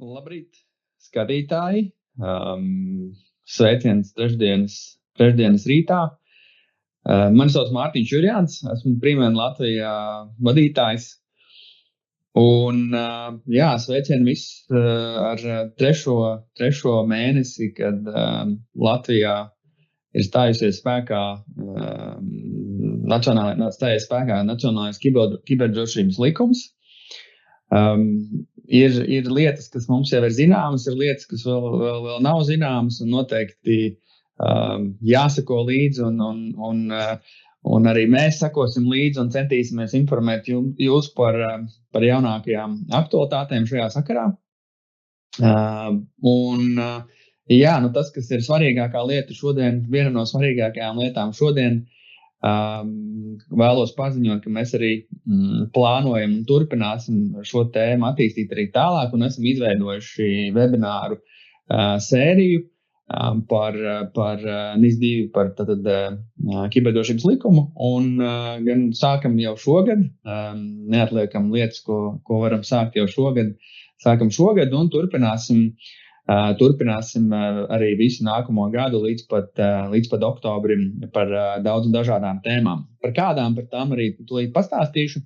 Labrīt, skatītāji! Sveiciens trešdienas rītā. Mani sauc Mārtiņš Jurjāns, esmu Primēn Latvijā vadītājs. Un sveicienu visus ar trešo mēnesi, kad Latvijā ir stājusies spēkā Nacionālais kiberdrošības likums. Ir lietas, kas mums jau ir zināmas, ir lietas, kas vēl nav zināmas, un noteikti jāsako līdzi, un arī mēs sakosim līdzi un centīsimies informēt jūs par jaunākajām aktualitātēm šajā sakarā. Tas, kas ir svarīgākā lieta šodien, viena no svarīgākajām lietām šodien, vēlos paziņot, ka mēs arī plānojam un turpināsim šo tēmu attīstīt arī tālāk, un esam izveidojuši webināru sēriju par NIS2, par kiberdrošības likumu, un gan sākam jau šogad, neatliekam lietas, ko varam sākt jau šogad, sākam šogad un turpināsim arī visu nākamo gadu līdz pat oktobrim par daudz dažādām tēmām. Par kādām, par tām arī tūlīt pastāstīšu.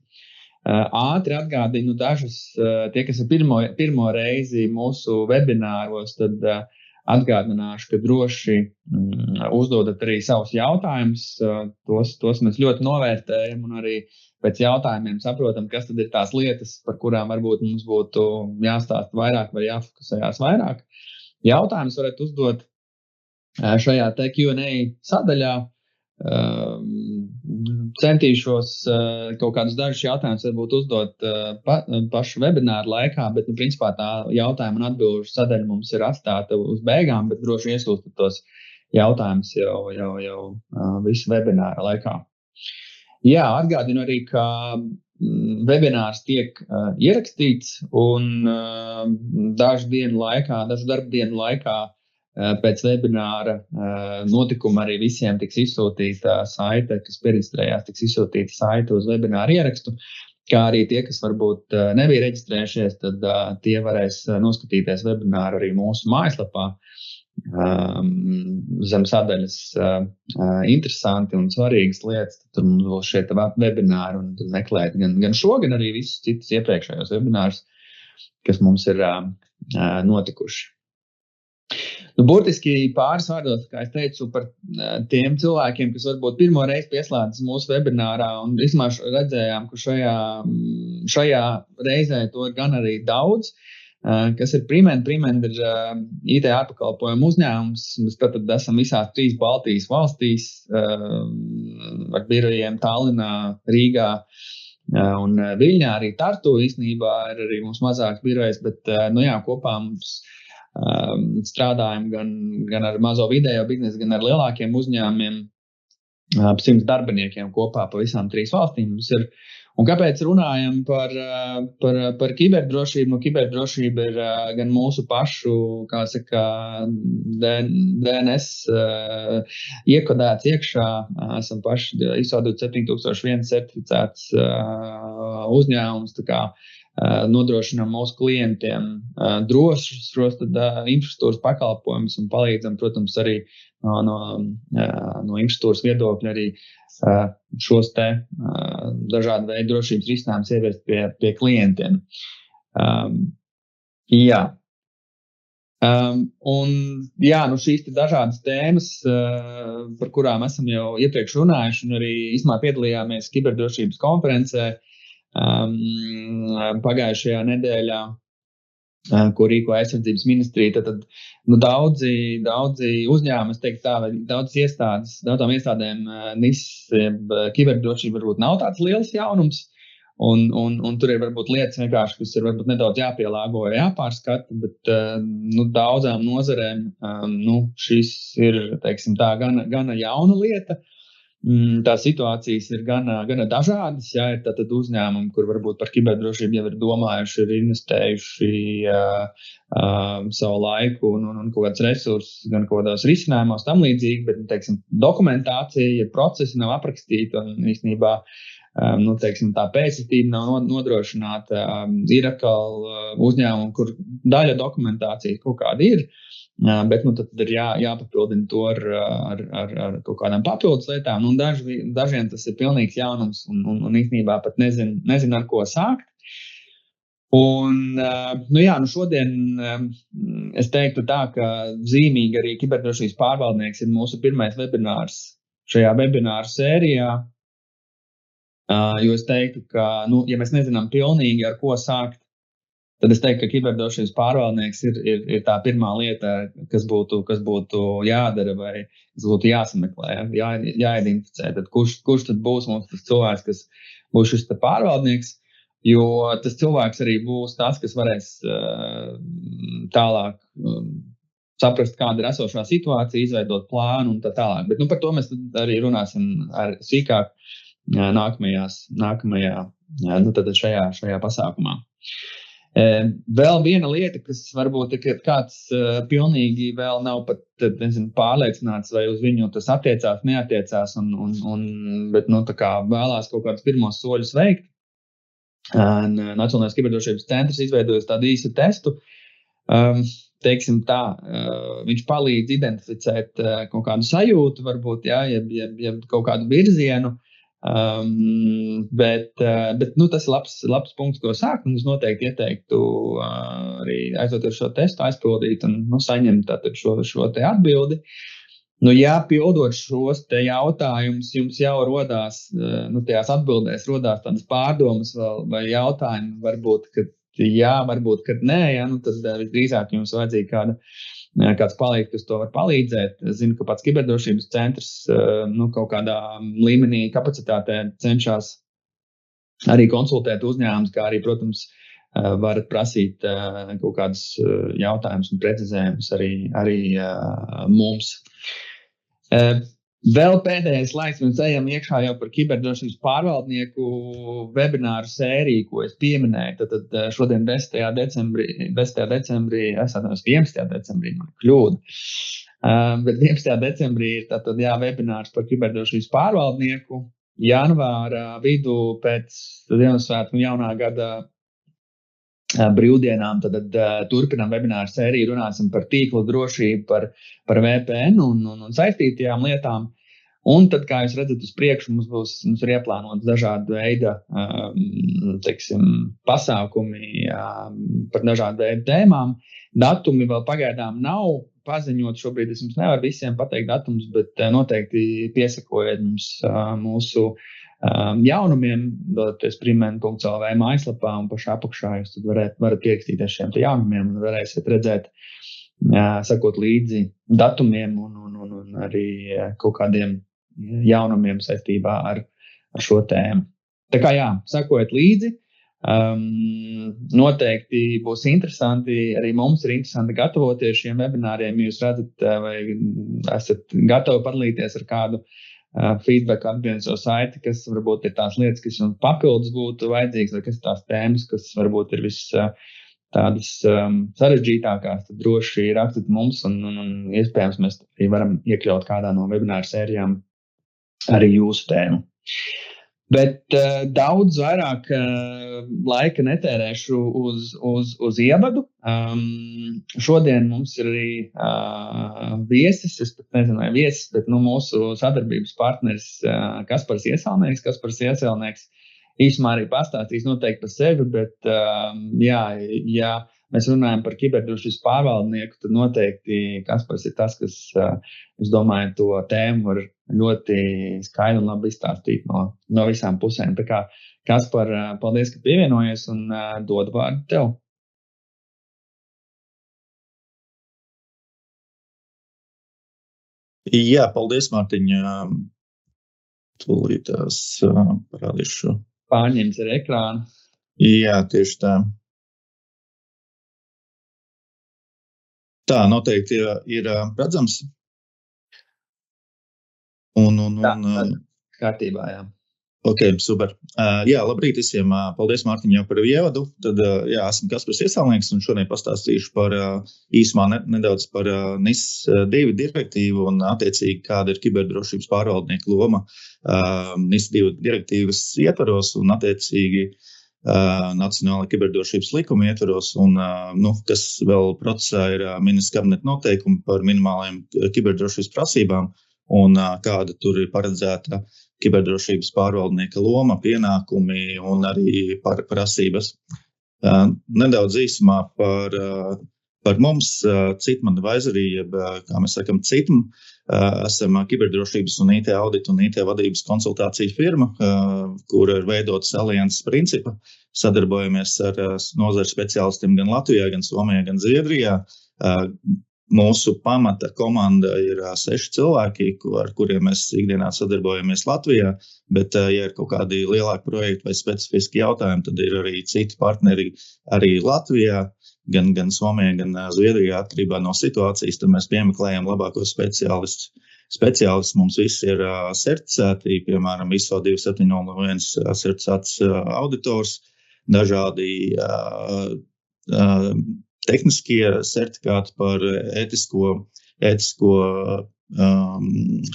Ātri atgādinu dažus, tie, kas ir pirmo reizi mūsu webināros, tad atgādināšu, ka droši uzdodat arī savus jautājumus. Tos mēs ļoti novērtējam un arī pēc jautājumiem saprotam, kas tad ir tās lietas, par kurām varbūt mums būtu jāstāsta vairāk vai jāfokusējās vairāk. Jautājumus varat uzdot šajā te Q&A sadaļā. Centīšos kaut kādus dažus jautājumus varbūt uzdot pašu webināru laikā, bet principā tā jautājuma un atbilžu sadaļa mums ir atstāta uz beigām, bet droši iesūstat tos jautājumus jau visu webināra laikā. Jā, atgādinu arī, ka webinārs tiek ierakstīts un dažu darba dienu laikā pēc webināra notikuma arī visiem tiks izsūtīta saite, kas pieregistrējās, tiks izsūtīta saite uz webināru ierakstu, kā arī tie, kas varbūt nebija reģistrējušies, tad tie varēs noskatīties webināru arī mūsu mājaslapā. Zem sadaļas interesanti un svarīgas lietas, tad tur mums būs šie webināri un tad meklēt gan šo, gan arī visus citus iepriekšējos webinārus, kas mums ir notikuši. Burtiski pāris vārdos, kā es teicu, par tiem cilvēkiem, kas varbūt pirmo reizi pieslēdzas mūsu webinārā, un vismā redzējām, ka šajā reizē to ir gan arī daudz, kas ir Primēn. Primēn ir IT ārpakalpojumu uzņēmums. Mēs tātad esam visās 3 Baltijas valstīs ar birojiem Tallinā, Rīgā un Viļņā, arī Tartu īstenībā ir arī mums mazāks birojs, bet kopā mums strādājam gan ar mazo vidējo biznesu, gan ar lielākiem uzņēmumiem, ap 100 darbiniekiem kopā pa visām 3 valstīm mums ir. Un kāpēc runājam par kiberdrošību? Nu, kiberdrošība ir gan mūsu pašu, kā saka, DNS iekodēts iekšā. Esam paši ISO 27001 certificēts uzņēmums, tā kā nodrošinām mūsu klientiem drošus infrastruktūras pakalpojumus un palīdzam, protams, arī no infrastruktūras viedokļa arī šos te dažādu veidu drošības risinājumus ieviest pie klientiem. Šīs te dažādas tēmas, par kurām esam jau iepriekš runājuši un arī īsumā piedalījāmies kiberdrošības konferencē pagājušajā nedēļā, ko rīko aizsardzības ministrija. Tad daudzi uzņēmumi, es teiktu tā, vai daudzām iestādēm NIS kiberdrošība varbūt nav tāds liels jaunums, un tur ir varbūt lietas vienkārši, kas ir varbūt nedaudz jāpielāgo vai jāpārskata, bet daudzām nozarēm šis ir, teiksim tā, gana jauna lieta. Tā situācijas ir gana dažādas, ir tātad uzņēmumi, kur varbūt par kiberdrošību jau ir domājuši, ir investējuši savu laiku un kaut kāds resursus, gan kaut kādos risinājumos tam līdzīgi, bet, teiksim, dokumentācija, procesi nav aprakstīti un īstenībā teiksim, tā pēctetība nav nodrošināta. Ir atkal uzņēmumi, kur daļa dokumentācijas kaut kāda ir, bet tad ir jāpapildina to ar kaut kādām papildus lietām. Dažiem tas ir pilnīgs jaunums un īstenībā pat nezin ar ko sākt. Un, šodien es teiktu tā, ka zīmīgi arī kiberdrošības pārvaldnieks ir mūsu pirmais webinārs šajā webināru sērijā. Jo es teiktu, ka, ja mēs nezinām pilnīgi ar ko sākt, tad es teiktu, ka kiberdrošības pārvaldnieks ir tā pirmā lieta, kas būtu jādara vai kas būtu jāsameklē, jāidentificē. Tad kurš tad būs mums tas cilvēks, kas būs šis pārvaldnieks? Jo tas cilvēks arī būs tas, kas varēs tālāk saprast, kāda ir esošā situācija, izveidot plānu un tā tālāk. Bet par to mēs arī runāsim sīkāk nākamajā šajā pasākumā. Vēl viena lieta, kas varbūt ir kāds pilnīgi vēl nav pat pārliecināts, vai uz viņu tas attiecās, neattiecās, bet tā kā vēlās kaut kādus pirmos soļus veikt. Nacionālais kiberdrošības centrs izveidojas tādu īsu testu. Teiksim tā, viņš palīdz identificēt kaut kādu sajūtu, varbūt, jeb kaut kādu virzienu. Bet tas ir labs punkts, ko sākt. Es noteikti ieteiktu arī aizvot ar šo testu, aizpildīt un saņemt šo te atbildi. Ja pildot šos te jautājumus, jums jau rodās, tajās atbildēs rodās tādas pārdomas vai jautājumi, varbūt, ka jā, varbūt, ka nē, tad visdrīzāk jums vajadzīga kāds palīgs, kas to var palīdzēt. Es zinu, ka pats kiberdrošības centrs kaut kādā līmenī kapacitātē cenšas arī konsultēt uzņēmumus, kā arī, protams, varat prasīt kaut kādus jautājumus un precizējumus arī mums. Vēl pēdējais laiks mēs ejam iekšā jau par kiberdrošības pārvaldnieku webināru sēriju, ko es pieminēju. Tad šodien 10. decembrī, es atceros 11. decembrī, man kļūda. Bet 11. decembrī ir webinārs par kiberdrošības pārvaldnieku. Janvāra vidū pēc Ziemassvētku un jaunā gada brīvdienām, tad turpinām webināru sēriju, runāsim par tīkla drošību, par VPN un saistītajām lietām. Un tad, kā jūs redzat, uz priekšu mums ir ieplānots dažādu veidu pasākumi par dažādu veidu tēmām. Datumi vēl pagaidām nav paziņot. Šobrīd es jums nevaru visiem pateikt datumus, bet noteikti piesakojiet mums mūsu jaunumiem, doties primen.lv mājaslapā un pašā apakšā jūs tad varat pierakstīties šiem jaunumiem un varēsiet redzēt, sakot līdzi datumiem un arī kaut kādiem jaunumiem saistībā ar šo tēmu. Tā kā sakojiet līdzi. Noteikti būs interesanti, arī mums ir interesanti gatavoties šiem webināriem. Jūs redzat, vai esat gatavi padalīties ar kādu feedback atbildēt savu saiti, kas varbūt ir tās lietas, kas jums papildus būtu vajadzīgas, vai kas ir tās tēmas, kas varbūt ir tādas sarežģītākās, tad droši rakstiet mums un iespējams mēs arī varam iekļaut kādā no webināru sērijām arī jūsu tēmu. Bet daudz vairāk laika netērēšu uz ievadu. Šodien mums ir arī viesis, es pat nezinu, vai viesis, bet mūsu sadarbības partneris Kaspars Ieselnieks. Kaspars Ieselnieks īsumā arī pastāstīs noteikti par sevi, bet ja mēs runājam par kiberdrošības pārvaldnieku, tad noteikti Kaspars ir tas, kas, es domāju, to tēmu var ļoti skaidri un labi izstāstīt no visām pusēm. Tā kā, Kaspar, paldies, ka pievienojies un dodu vārdu tev. Jā, paldies, Mārtiņ. Tūlīt tās parādīšu. Pārņems ar ekrānu. Jā, tieši tā. Tā noteikti ir redzams. Tā, kārtībā, jā. Ok, super. Jā, labrīt visiem. Paldies, Mārtiņ, jau par ievadu. Tad, jā, esmu Kaspars Iesaulnieks un šodien pastāstīšu par īsumā nedaudz par NIS-2 direktīvu un attiecīgi kāda ir kiberdrošības pārvaldnieka loma NIS-2 direktīvas ietvaros un attiecīgi Nacionāla kiberdrošības likuma ietvaros un, kas vēl procesā ir ministra kabineta noteikumi par minimālajiem kiberdrošības prasībām un kāda tur ir paredzēta kiberdrošības pārvaldnieka loma, pienākumi un arī prasības. Nedaudz īsumā par mums, CITM Advisory, jeb, kā mēs sakam, CITM, esam kiberdrošības un IT audita un IT vadības konsultāciju firma, kur ir veidotas alianses principa. Sadarbojamies ar nozares speciālistiem gan Latvijā, gan Somijā, gan Zviedrijā. Mūsu pamata komanda ir 6 cilvēki, ar kuriem mēs ikdienā sadarbojamies Latvijā, bet, ja ir kaut kādi lielāki projekti vai specifiski jautājumi, tad ir arī citi partneri arī Latvijā, gan Somijā, gan Zviedrijā, atkarībā no situācijas, tad mēs piemeklējam labākos speciālistus. Speciālisti mums visi ir certificēti, piemēram, ISO 2701 certificēts auditors, dažādi tehniskie certifikāti par ētisko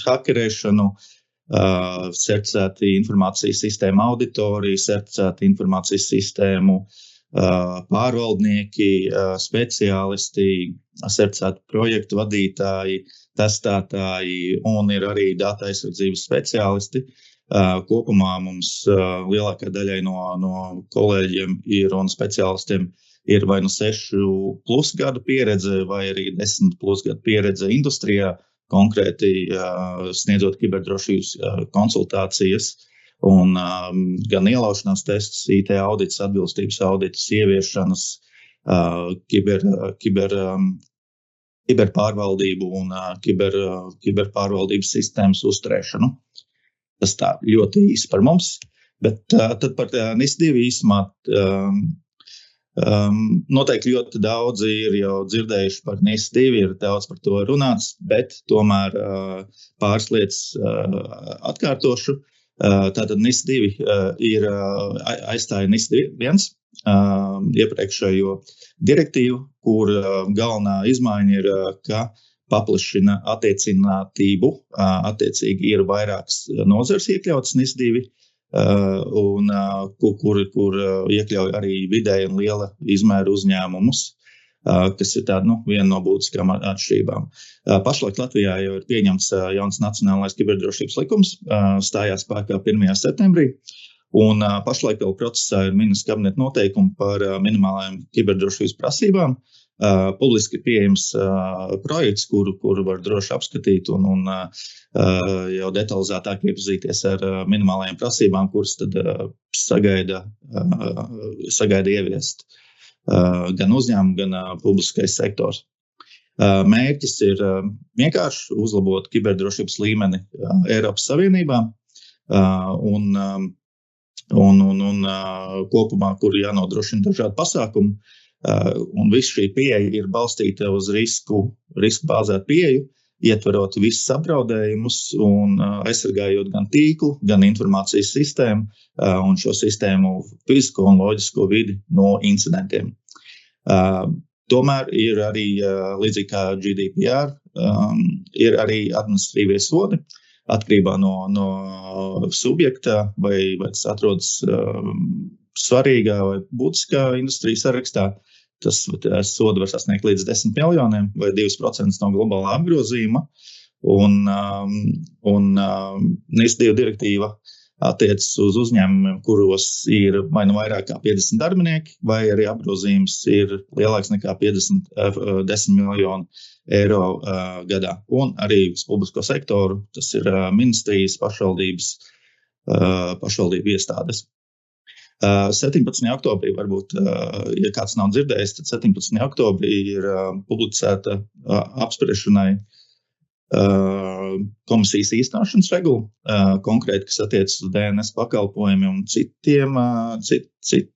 hakerēšanu, certificēti informācijas sistēmu auditori, certificēti informācijas sistēmu pārvaldnieki, speciālisti, certificēti projektu vadītāji, testētāji un ir arī data aizsardzības speciālisti. Kopumā mums lielākā daļai no kolēģiem ir un speciālistiem ir vai nu 6+ gadu pieredze, vai arī 10+ gadu pieredze industrijā, konkrēti sniedzot kiberdrošības konsultācijas un gan ielaušanās tests, IT audits, atbilstības audits, ieviešanas, kiberpārvaldību un kiberpārvaldības sistēmas uzturēšanu. Tas tā ļoti īsi par mums, bet tad par NIS-2 īsumā. Noteikti ļoti daudzi ir jau dzirdējuši par NIS-2, ir daudz par to runāts, bet tomēr pāris lietas atkārtošu. Tātad NIS-2 ir aizstāja NIS-1 iepriekšējo direktīvu, kur galvenā izmaiņa ir, ka paplašina attiecinātību, attiecīgi ir vairākas nozares iekļautas NIS-2, un kur iekļauj arī vidēja un liela izmēra uzņēmumus, kas ir tāda, viena no būtiskām atšķirībām. Pašlaik Latvijā jau ir pieņemts jauns nacionālais kiberdrošības likums, stājās spēkā 1. septembrī, un pašlaik vēl procesā ir ministra kabineta noteikumi par minimālajām kiberdrošības prasībām. Publiski pieejams projekts, kuru var droši apskatīt un jau detalizētāk iepazīties ar minimālajām prasībām, kuras tad sagaida ieviest gan uzņēmumi, gan publiskais sektors. Mērķis ir vienkārši uzlabot kiberdrošības līmeni Eiropas Savienībā un kopumā, kur jānodrošina dažādi pasākumi. Un viss šī pieeja ir balstīta uz risku bāzētu pieeju, ietverot visus apdraudējumus un aizsargājot gan tīklu, gan informācijas sistēmu un šo sistēmu fizisko un loģisko vidi no incidentiem. Tomēr ir arī, līdzīgi kā GDPR, ir arī administratīvie sodi, atkarībā no subjekta, vai tas atrodas svarīgā vai būtiskā industrijas sarakstā. Tas sodu var sasniegt līdz 10 miljoniem vai 2% no globālā apgrozījuma. Un NIS-2 direktīva attiecas uz uzņēmumiem, kuros ir vai nu vairāk kā 50 darbinieki, vai arī apgrozījums ir lielāks nekā 10 miljonu eiro gadā. Un arī uz publisko sektoru, tas ir ministrijas, pašvaldību iestādes. 17. oktobrī, varbūt, ja kāds nav dzirdējis, tad 17. oktobrī ir publicēta apspriešanai komisijas īstenošanas regula, konkrēti, kas attiecas uz DNS pakalpojumiem un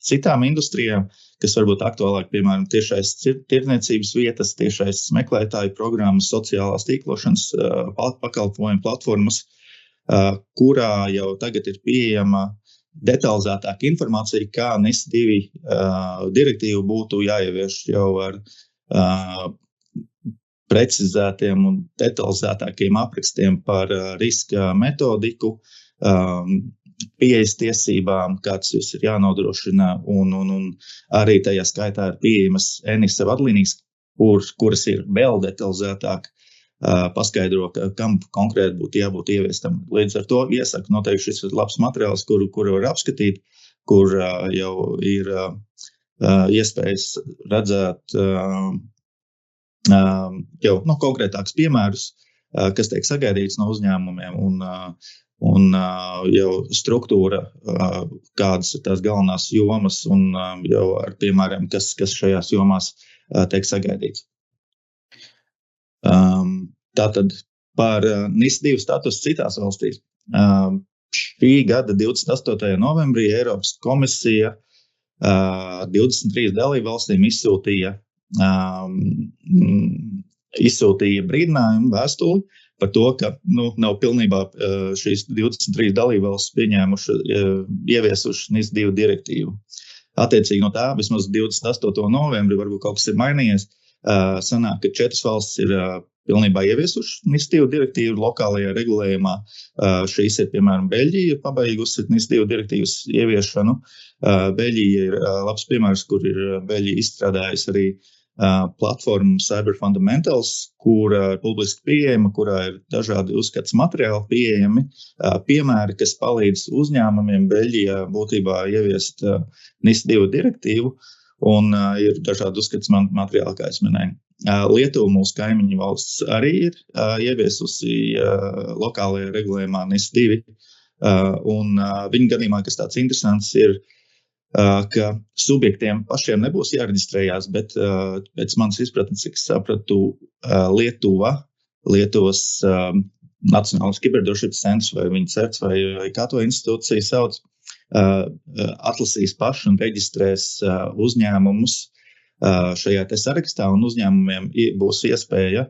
citām industrijām, kas varbūt aktuālāk, piemēram, tiešais tirdzniecības vietas, tiešais meklētāju programmas, sociālās tīklošanas pakalpojumu platformas. kurā jau tagad ir pieejama detalizētāka informācija, kā NIS2 direktīvu būtu jāievieš jau ar precizētiem un detalizētākiem aprakstiem par riska metodiku, pieejas tiesībām, kāds viss ir jānodrošina, un arī tajā skaitā ir pieejamas ENISA vadlīnijas, kuras ir vēl detalizētāk paskaidro, kam konkrēti būtu jābūt ieviestam. Līdz ar to iesaku noteikti šis ir labs materiāls, kuru var apskatīt, kur jau ir iespējas redzēt jau konkrētāks piemērus, kas tiek sagaidīts no uzņēmumiem un jau struktūra, kādas ir tās galvenās jomas un jau ar piemēriem, kas šajās jomās tiek sagaidīts. Tātad par NIS2 statusu citās valstīs. Šī gada 28. novembrī Eiropas komisija 23 dalību valstīm izsūtīja brīdinājumu vēstuli par to, ka nav pilnībā šīs 23 dalību valstis pieņēmuši, ieviesuši NIS2 direktīvu. Attiecīgi no tā, vismaz 28. novembrī, varbūt kaut kas ir mainījies, sanāk, ka 4 valstis ir pilnībā ieviesuši NIS2 direktīvu lokālajā regulējumā. Šīs ir, piemēram, Beļģija pabeigusi NIS2 direktīvas ieviešanu. Beļģija ir labs piemērs, kur ir Beļģija izstrādājusi arī platformu Cyber Fundamentals, kur publiski pieejama, kurā ir dažādi uzskats materiāli pieejami, piemēri, kas palīdz uzņēmumiem Beļģijā būtībā ieviest NIS2 direktīvu, un ir dažādi uzskats materiāli, kā es minēju. Lietuva, mūsu kaimiņu valsts, arī ir ieviesusi lokālajā regulējumā NIS2, un viņa gadījumā, kas tāds interesants, ir ka subjektiem pašiem nebūs jāreģistrējās, bet pēc manas izpratnes, cik sapratu, Lietuvas Nacionālais kiberdrošības centrs vai viņa certs vai kā to institūcija sauc, atlasīs paši un reģistrēs uzņēmumus šajā te sarakstā, un uzņēmumiem būs iespēja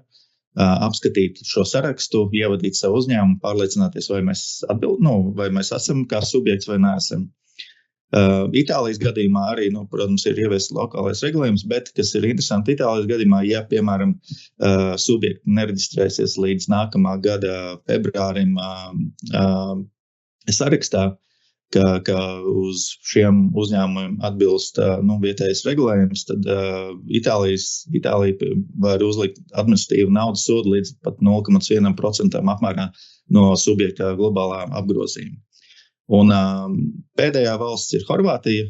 apskatīt šo sarakstu, ievadīt savu uzņēmumu, pārliecināties, vai mēs esam kā subjekts vai neesam. Itālijas gadījumā arī, protams, ir ieviests lokālais regulējums, bet, kas ir interesanti Itālijas gadījumā, ja, piemēram, subjekti nereģistrēsies līdz nākamā gada februārim sarakstā, ka uz šiem uzņēmumiem atbilst vietējais regulējums, tad Itālija var uzlikt administratīvu naudas sodu līdz pat 0,1% apmērā no subjekta globālā apgrozījuma. Un pēdējā valsts ir Horvātija,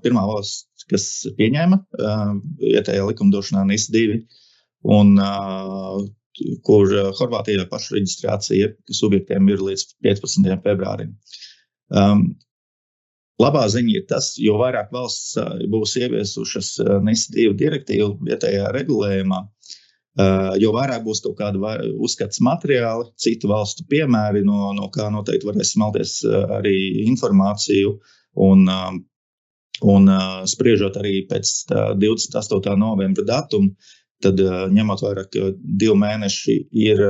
pirmā valsts, kas pieņēma vietējā likumdošanā NIS2, un kur Horvātijā pašreģistrācija subjektiem ir līdz 15. februārim. Labā ziņa ir tas, jo vairāk valsts būs ieviesušas NIS2 direktīvu vietējā regulējumā, jo vairāk būs kaut kāda uzskats materiāli, citu valstu piemēri, no kā noteikti varēs smelties arī informāciju un spriežot arī pēc 28. novembra datumu, tad ņemot vairāk, ka 2 mēneši ir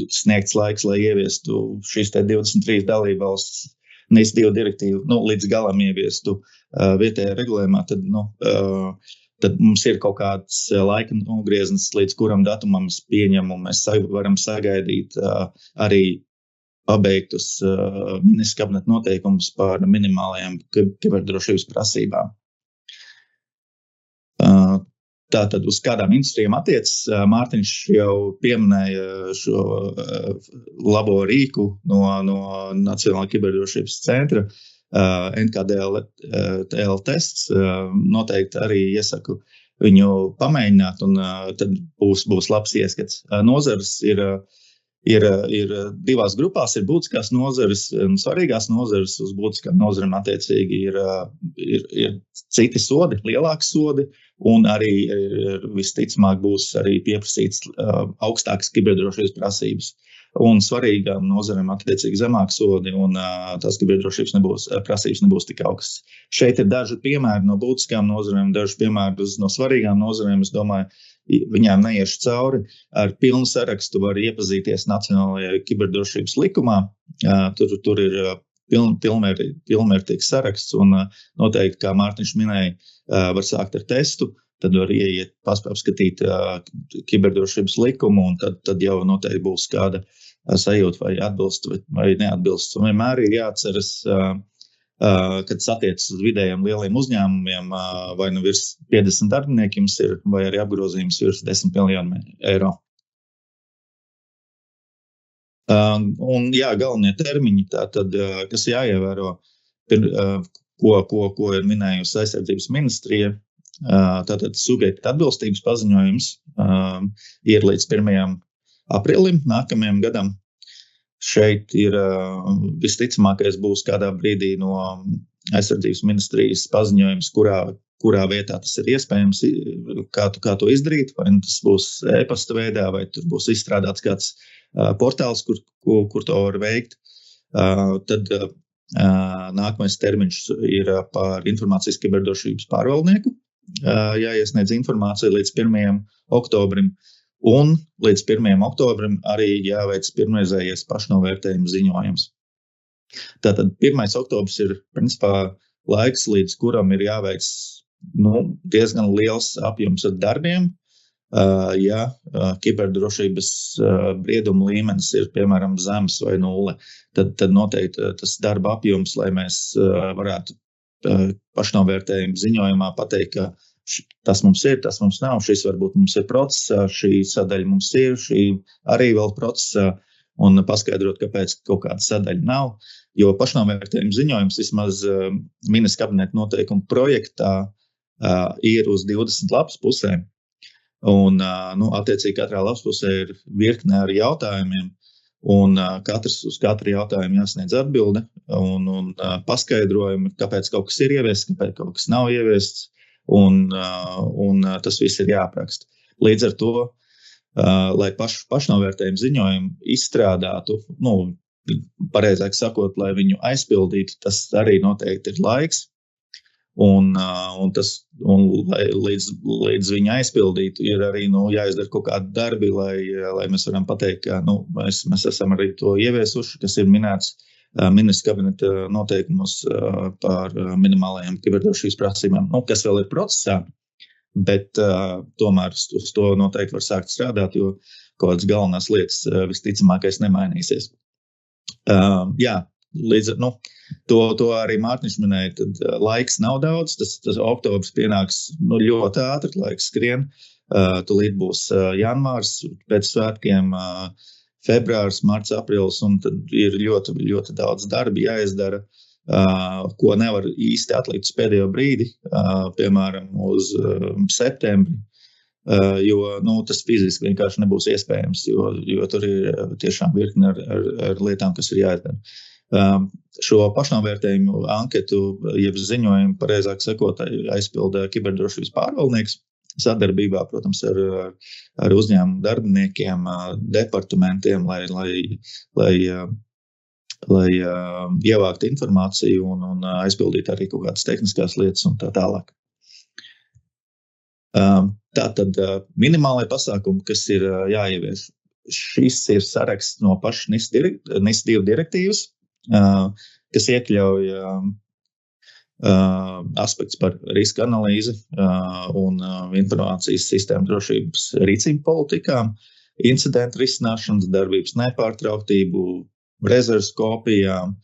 sniegts laiks, lai ieviestu šīs 23 dalībvalstis NIS2 direktīvu, līdz galam ieviestu vietējā regulējumā, tad mums ir kaut kāds laika nogrieznis, līdz kuram datumam mēs pieņemam, mēs varam sagaidīt arī pabeigtus ministra kabineta noteikumus par minimālajām kiberdrošības prasībām. Tātad uz kādām industrijām attiecas, Mārtiņš jau pieminēja šo labo rīku no Nacionālā kiberdrošības centra, NKDL tests, noteikti arī iesaku viņu pamēģināt, un tad būs labs ieskats. Nozares ir divās grupās, ir būtiskās nozares un svarīgās nozares. Uz būtiskām nozarēm attiecīgi ir citi sodi, lielāki sodi, un arī visticamāk būs arī pieprasīts augstākas kiberdrošības prasības. Un svarīgām nozarēm attiecīgi zemāk sodi, un tās kiberdrošības prasības nebūs tik augstas. Šeit ir daži piemēri no būtiskām nozarēm, daži piemēri no svarīgām nozarēm. Es domāju, viņām neiešu cauri. Ar pilnu sarakstu var iepazīties Nacionālajā kiberdrošības likumā. Tur ir pilnvērtīgs saraksts, un noteikti, kā Mārtiņš minēja, var sākt ar testu, tad var ieiet, apskatīt kiberdrošības likumu, un tad jau noteikti būs kāda sajūta, vai atbilst vai neatbilst. Un vienmēr ir jāatceras, kad satiecas uz vidējiem lieliem uzņēmumiem, vai nu virs 50 darbiniekiem ir, vai arī apgrozījums virs 10 miljonu eiro. Un jā, galvenie termiņi, tātad, kas jāievēro, ko ir minējusi aizsardzības ministrija, tātad subjekta atbilstības paziņojums ir līdz 1. aprīlim nākamajam gadam. Šeit ir visticamākais būs kādā brīdī no aizsardzības ministrijas paziņojums, kurā vietā tas ir iespējams, kā to izdarīt, vai tas būs e-pasta veidā, vai tur būs izstrādāts kāds portāls, kur to var veikt. Tad nākamais termiņš ir par informācijas kiberdrošības pārvaldnieku. Jāiesniedz informācija līdz 1. oktobrim. Un līdz 1. oktobrim arī jāveic pirmreizējais pašnovērtējuma ziņojums. Tātad 1. oktobrs ir principā laiks, līdz kuram ir jāveic diezgan liels apjoms ar darbiem. Ja kiberdrošības brieduma līmenis ir, piemēram, zems vai 0, tad noteikti tas darba apjoms, lai mēs varētu pašnovērtējuma ziņojumā pateikt, ka tas mums ir, tas mums nav, šis varbūt mums ir procesā, šī sadaļa mums ir, šī arī vēl procesā, un paskaidrot, kāpēc kaut kāda sadaļa nav, jo pašnovērtējuma ziņojums vismaz ministra kabineta noteikuma projektā ir uz 20 lapas pusēm, un attiecīgi katrā lapas pusē ir virkne ar jautājumiem, un uz katru jautājumu jāsniedz atbilde, un paskaidrojumi, kāpēc kaut kas ir ieviests, kāpēc kaut kas nav ieviests, un tas viss ir jāapraksta. Līdz ar to, lai pašnovērtējumu ziņojumu izstrādātu, pareizāk sakot, lai viņu aizpildītu, tas arī noteikti ir laiks, un līdz viņu aizpildītu ir arī jāizdara kaut kādi darbi, lai mēs varam pateikt, ka mēs esam arī to ieviesuši, kas ir minēts ministra kabineta noteikumos par minimālajām kiberdrošības prasībām, kas vēl ir procesā, bet tomēr uz to noteikti var sākt strādāt, jo kaut kādas galvenās lietas visticamākais nemainīsies. Jā, līdz to arī Mārtiņš minēja, tad laiks nav daudz, tas oktobrs pienāks ļoti ātri, laiks skrien, tūlīt būs janvārs pēc svētkiem, februārs, marts, aprīlis, un tad ir ļoti, ļoti daudz darbi jāizdara, ko nevar īsti atlikt uz pēdējo brīdi, piemēram, uz septembri, jo tas fiziski vienkārši nebūs iespējams, jo tur ir tiešām virkne ar lietām, kas ir jāizdara. Šo pašnovērtējumu anketu, jeb ziņojumu, pareizāk sakot, aizpilda kiberdrošības pārvaldnieks, sadarbībā, protams, ar uzņēmumu darbiniekiem, departamentiem, lai ievāktu informāciju un aizpildītu arī kaut kādas tehniskās lietas un tā tālāk. Tātad minimālai pasākumi, kas ir jāievieš. Šis ir saraksts no pašas NIS2 direktīvas, kas iekļauj aspekts par riska analīzi un informācijas sistēmu drošības rīcību politikām, incidentu risināšanas, darbības nepārtrauktību, rezerves kopijām,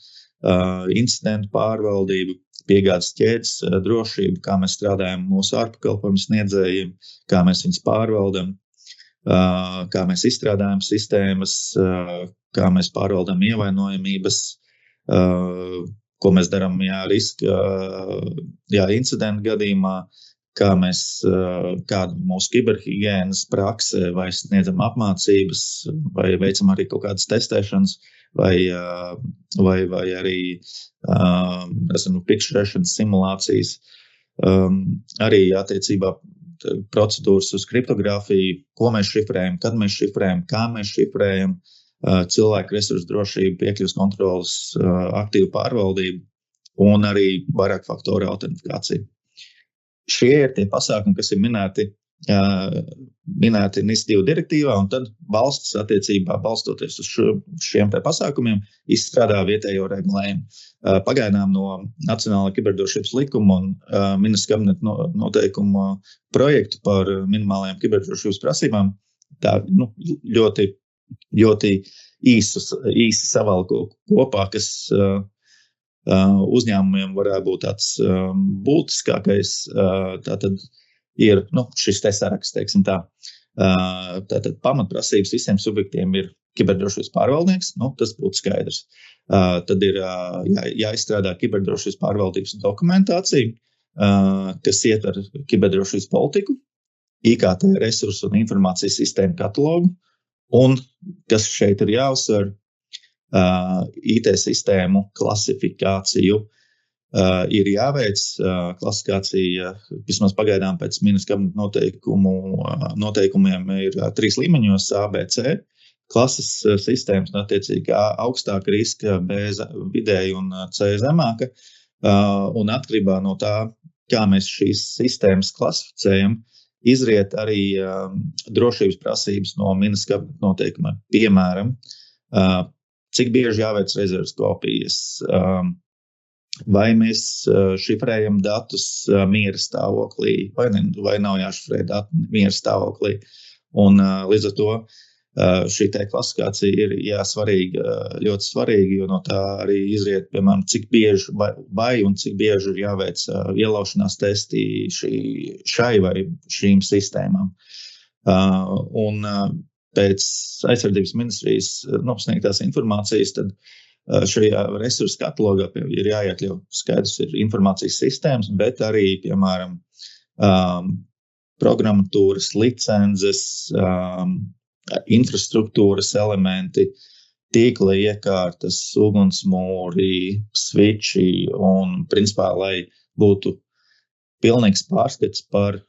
incidentu pārvaldību, piegādes ķēdes drošību, kā mēs strādājam mūsu ārpakalpojumu sniedzējiem, kā mēs viņus pārvaldam, kā mēs izstrādājam sistēmas, kā mēs pārvaldam ievainojamības, ko mēs darām incidentu gadījumā, kāda mūsu kiberhigienas prakse, vai sniedzam apmācības, vai veicam arī kaut kādas testēšanas, vai arī priekšrēšanas simulācijas. Arī attiecībā procedūras uz kriptogrāfiju, ko mēs šifrējam, kad mēs šifrējam, kā mēs šifrējam, cilvēku resursu drošību, piekļuves kontrolas, aktīvu pārvaldību un arī vairāk faktoru autentifikāciju. Šie ir tie pasākumi, kas ir minēti minēti NIS2 direktīvā, un tad valsts attiecībā balstoties uz šiem te pasākumiem izstrādā vietējo regulējumu. Pagaidām no Nacionālā kiberdrošības likuma un ministra kabineta noteikumu projektu par minimālajām kiberdrošības prasībām tā ļoti īsi savalko kopā, kas uzņēmumiem varētu būt tāds būtiskākais. Tātad ir šis te saraksts, teiksim tā. Tātad pamatprasības visiem subjektiem ir kiberdrošības pārvaldnieks, tas būtu skaidrs. Tad ir jāizstrādā kiberdrošības pārvaldības dokumentācija, kas ietver kiberdrošības politiku, IKT resursu un informācijas sistēmu katalogu, un kas šeit ir jāuzsver, IT sistēmu klasifikāciju. Ir jāveic klasifikācija, vismaz pagaidām pēc ministra kabineta noteikumiem ir 3 līmeņos A, B, C. Klases sistēmas, attiecīgi augstāka riska, B vidēji un C zemāka. Un atkarībā no tā, kā mēs šīs sistēmas klasificējam, izriet arī drošības prasības no ministra kabineta noteikumiem. Piemēram, cik bieži jāveic rezerves kopijas, vai mēs šifrējam datus miera stāvoklī, vai nav jāšifrē dati miera stāvoklī. Un līdz ar to šī te klasifikācija ir ļoti svarīga, jo no tā arī izriet, piemēram, cik bieži vai un cik bieži ir jāveic ielaušanās testi šai vai šīm sistēmām. Un pēc aizsardzības ministrijas sniegtās informācijas, tad šajā resursu katalogā ir jāiekļauj skaidrs ir informācijas sistēmas, bet arī, piemēram, programmatūras, licences, infrastruktūras elementi, tīkla iekārtas, ugunsmūri, sviči un, principā, lai būtu pilnīgs pārskats par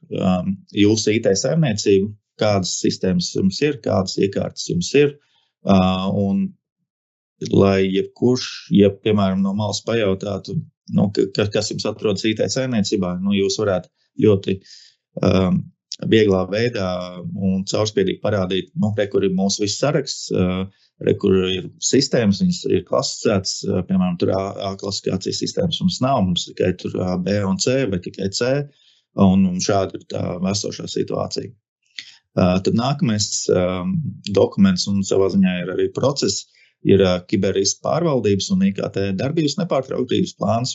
jūsu IT saimniecību, kādas sistēmas jums ir, kādas iekārtas jums ir, un lai jebkurš, piemēram, no malas pajautātu, kas jums atrodas IT saimniecībā, jūs varētu ļoti vieglā veidā un caurspiedīgi parādīt, kur ir mūsu viss saraksts, kur ir sistēmas, viņas ir klasificētas, piemēram, tur A klasifikācijas sistēmas mums nav, mums tikai tur B un C vai tikai C, un šāda ir tā esošā situācija. Tad nākamais dokuments un savā ziņā ir arī process, ir kiberriska pārvaldības un IKT darbības nepārtrauktības plāns.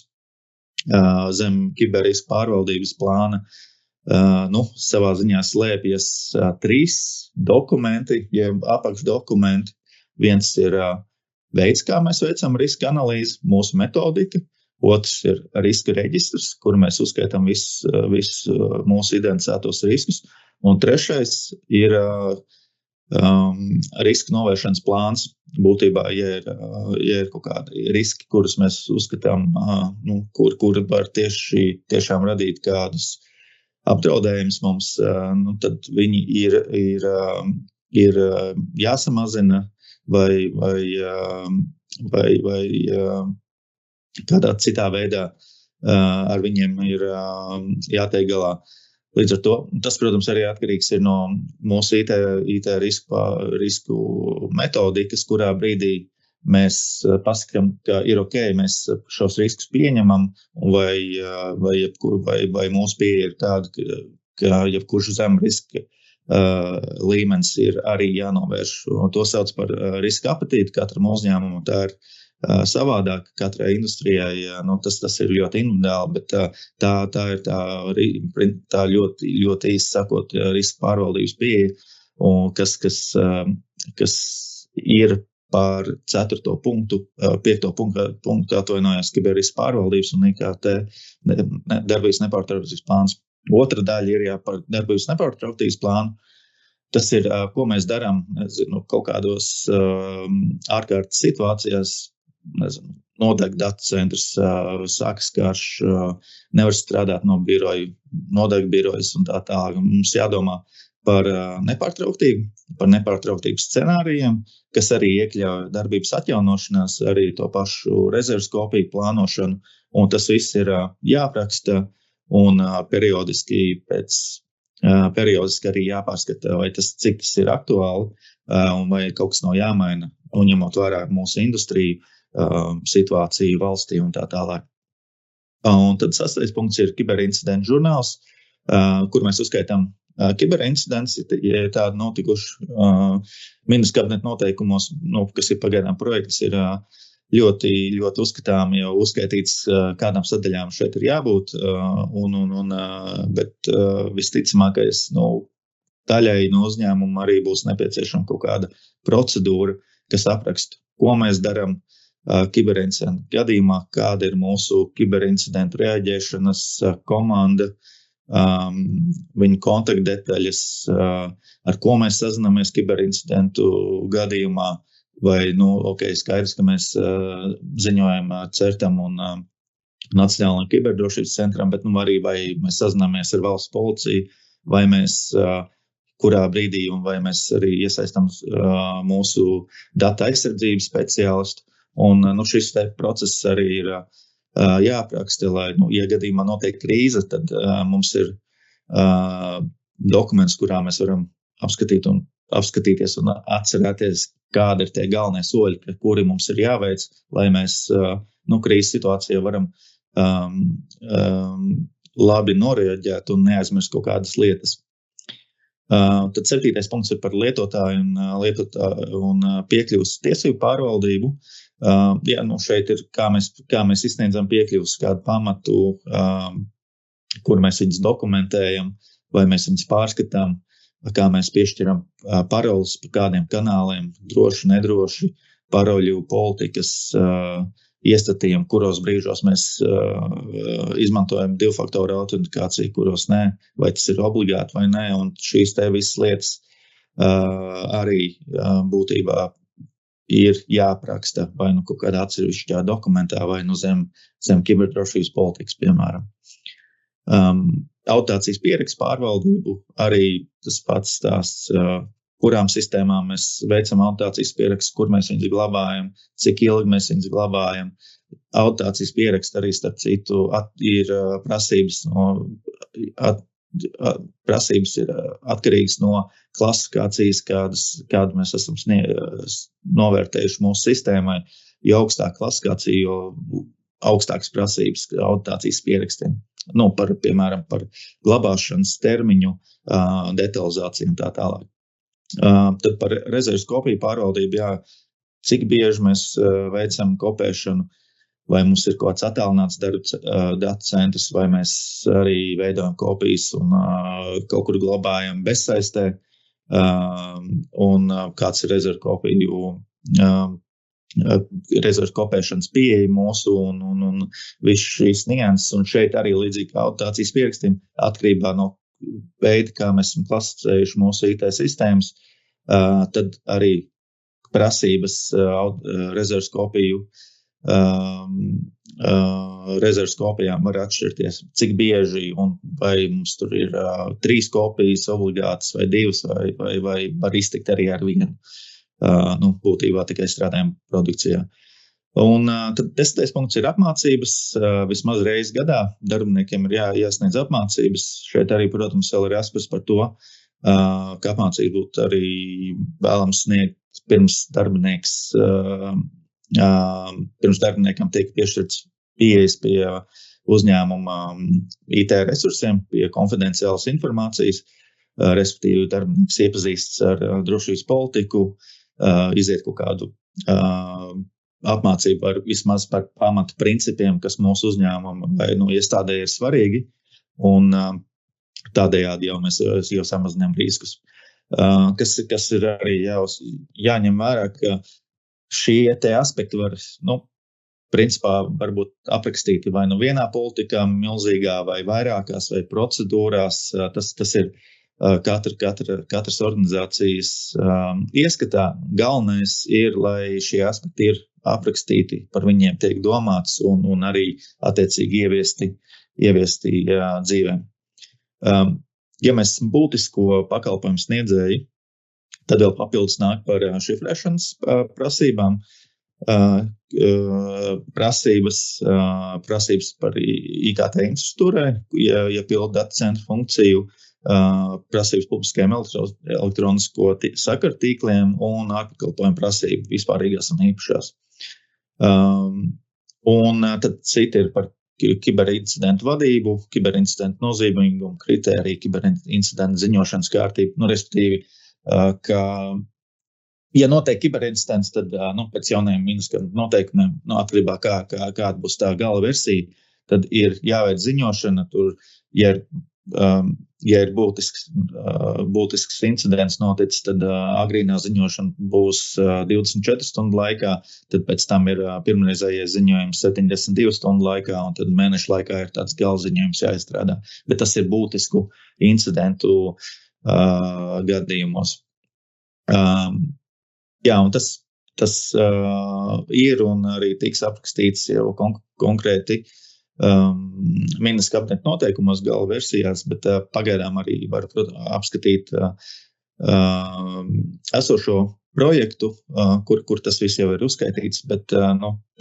Zem kiberriska pārvaldības plāna savā ziņā slēpjas 3 dokumenti, jeb apakšdokumenti. Viens ir veids, kā mēs veicam riska analīzi, mūsu metodika. Otrs ir riska reģistrs, kur mēs uzskaitām visus mūsu identificētos riskus. Un trešais ir riska novēršanas plāns. Būtībā, ja ir kaut kādi riski, kurus mēs uzskatām, kuri var tiešām radīt kādus apdraudējumus mums, tad viņi ir jāsamazina vai kādā citā veidā ar viņiem ir jātiek galā. Līdz ar to tas, protams, arī atkarīgs ir no mūsu IT risku metodikas, kurā brīdī mēs pasakām, ka ir ok, mēs šos riskus pieņemam, vai mūsu pieeja ir tāda, ka jebkurš zem riska līmenis ir arī jānovērš. To sauc par riska apetīti katram uzņēmumam. Tā ir savādāk katrai industrijai, tas ir ļoti individuāli, bet tā ir tā ļoti īsti sakot riska pārvaldības pieeja, kas ir par 4. punktu, 5. punktu atvainojās kiberriska pārvaldības un IKT darbības nepārtrauktības plāns. Otra daļa ir par darbības nepārtrauktības plānu. Tas ir, ko mēs darām, kaut kādos ārkārtas situācijās, nodeg datu centrs, sākas karš, nevar strādāt no biroja, nodeg birojas un tā tālāk. Mums jādomā par nepārtrauktību, par nepārtrauktības scenārijiem, kas arī iekļauj darbības atjaunošanās, arī to pašu rezerves kopiju plānošanu, un tas viss ir jāapraksta un periodiski pēc periodiski arī jāpārskata, vai cik tas ir aktuāli, un vai kaut kas nav jāmaina, un ņemot vērā mūsu industriju, situāciju valstī un tā tālāk. Un tad 6. punkts ir kiberincidentu žurnāls, kur mēs uzskaitām kiberincidents, ja tādi notikuši ministrs kabineta noteikumos, kas ir pagaidām projekts, ir ļoti, ļoti uzskatām jau uzskaitīts, kādām sadaļām šeit ir jābūt, bet visticamākais, daļai no uzņēmuma arī būs nepieciešama kaut kāda procedūra, kas apraksta, ko mēs darām kiberincidentu gadījumā, kāda ir mūsu kiberincidentu reaģēšanas komanda, viņa kontaktdetaļas, ar ko mēs sazināmies kiberincidentu gadījumā, vai, skaidrs, ka mēs ziņojam CERTam un Nacionālajam kiberdrošības centram, bet arī vai mēs sazināmies ar valsts policiju, vai mēs kurā brīdī, un vai mēs arī iesaistām mūsu data aizsardzības speciālistu. Un šis process arī ir jāapraksta, lai, ja gadījumā notiek krīze, tad mums ir dokuments, kurā mēs varam apskatīties un atcerēties, kādi ir tie galvenie soļi, kuri mums ir jāveic, lai mēs krīzes situācijā varam labi noreaģēt un neaizmirst kaut kādas lietas. Tad 7. punkts ir par lietotāju un piekļuvas tiesību pārvaldību. Šeit ir, kā mēs izsniedzam piekļuvas kādu pamatu, kur mēs viņus dokumentējam, vai mēs viņus pārskatām, kā mēs piešķiram paroles par kādiem kanāliem, droši, nedroši, paroļu politikas iestatījumi, kuros brīžos mēs izmantojam divfaktoru autentikāciju, kuros nē, vai tas ir obligāti vai nē, un šīs te visas lietas arī būtībā ir jāapraksta vai kaut kādā atsevišķā dokumentā, vai zem kiberdrošības politikas, piemēram. Autācijas pierakstu pārvaldību arī tas pats stāsts, kurām sistēmām mēs veicam autācijas pierakstu, kur mēs viņus glabājam, cik ilgi mēs viņus glabājam. Autācijas pierakstu arī, starp citu, ir prasības ir atkarīgas no klasifikācijas, kādu mēs esam novērtējuši mūsu sistēmai, jo augstāka klasifikācija, jo augstākas prasības autācijas pierakstiem. Piemēram, par glabāšanas termiņu, detalizāciju un tā tālāk. Tad par rezerves kopiju pārvaldību, cik bieži mēs veicam kopēšanu, vai mums ir kaut kāds attālināts datu centrs, vai mēs arī veidojam kopijas un kaut kur glabājam bezsaistē, un kāds ir rezerves kopiju rezerves kopēšanas pieeja mūsu un visu šīs nianses, un šeit arī līdzīgi kā autācijas pierakstiem, atkarībā no veida, kā mēs esam klasificējuši mūsu IT sistēmas, tad arī prasības rezerves kopiju rezerves kopijām var atšķirties, cik bieži un vai mums tur ir 3 kopijas obligātas vai 2 vai var iztikt arī ar vienu. Būtībā tikai strādājam produkcijā. Un tad 10. punkts ir apmācības. Vismaz reizi gadā darbiniekiem ir jāsniedz apmācības. Šeit arī, protams, vēl ir aspekts par to, ka apmācību būtu arī vēlams sniegt pirms darbiniekam tiek piešķirts pieejas pie uzņēmuma IT resursiem, pie konfidenciālas informācijas, respektīvi darbinieks iepazīstas ar drošības politiku, iziet kaut kādu apmācību vismaz par pamatu principiem, kas mūsu uzņēmumam vai iestādē ir svarīgi, un tādējādi jau mēs jau samazinām riskus. Kas ir arī jāņem vērā, ka šie te aspekti var, principā varbūt aprakstīti vai vienā politikā milzīgā vai vairākās vai procedūrās, tas ir katras organizācijas ieskatā. Galvenais ir, lai šie aspekti ir aprakstīti, par viņiem tiek domāts un arī attiecīgi ieviesti dzīvē. Ja mēs esam būtisko pakalpojumu sniedzēji, tad vēl papildus nāk par šifrēšanas prasībām. Prasības par IKT infrastruktūrai, ja pilda data centra funkciju, prasības publiskajiem elektronisko sakaru tīkliem un ārpakalpojumu prasību vispārīgās un īpašās. Un tad citi ir par kiberincidentu vadību, kiberincidentu nozīmīgumu, kritēriju, kiberincidentu ziņošanas kārtību, respektīvi, ka ja notiek kiberincidents, tad pēc jaunajiem Miniskam noteikumiem, atkarībā kāda būs tā gala versija, tad ir jāveic ziņošana. Tur, ja ir būtisks incidents noticis, tad agrīnā ziņošana būs 24 stundu laikā, tad pēc tam ir pirmreizējais ziņojums 72 stundu laikā, un tad mēnešu laikā ir tāds gala ziņojums jāizstrādā. Bet tas ir būtisku incidentu gadījumos. Jā, un tas ir un arī tiks aprakstīts jau konkrēti Minas kabineta noteikumos gala versijās, bet pagaidām arī var apskatīt esošo projektu, kur tas viss jau ir uzskaitīts, bet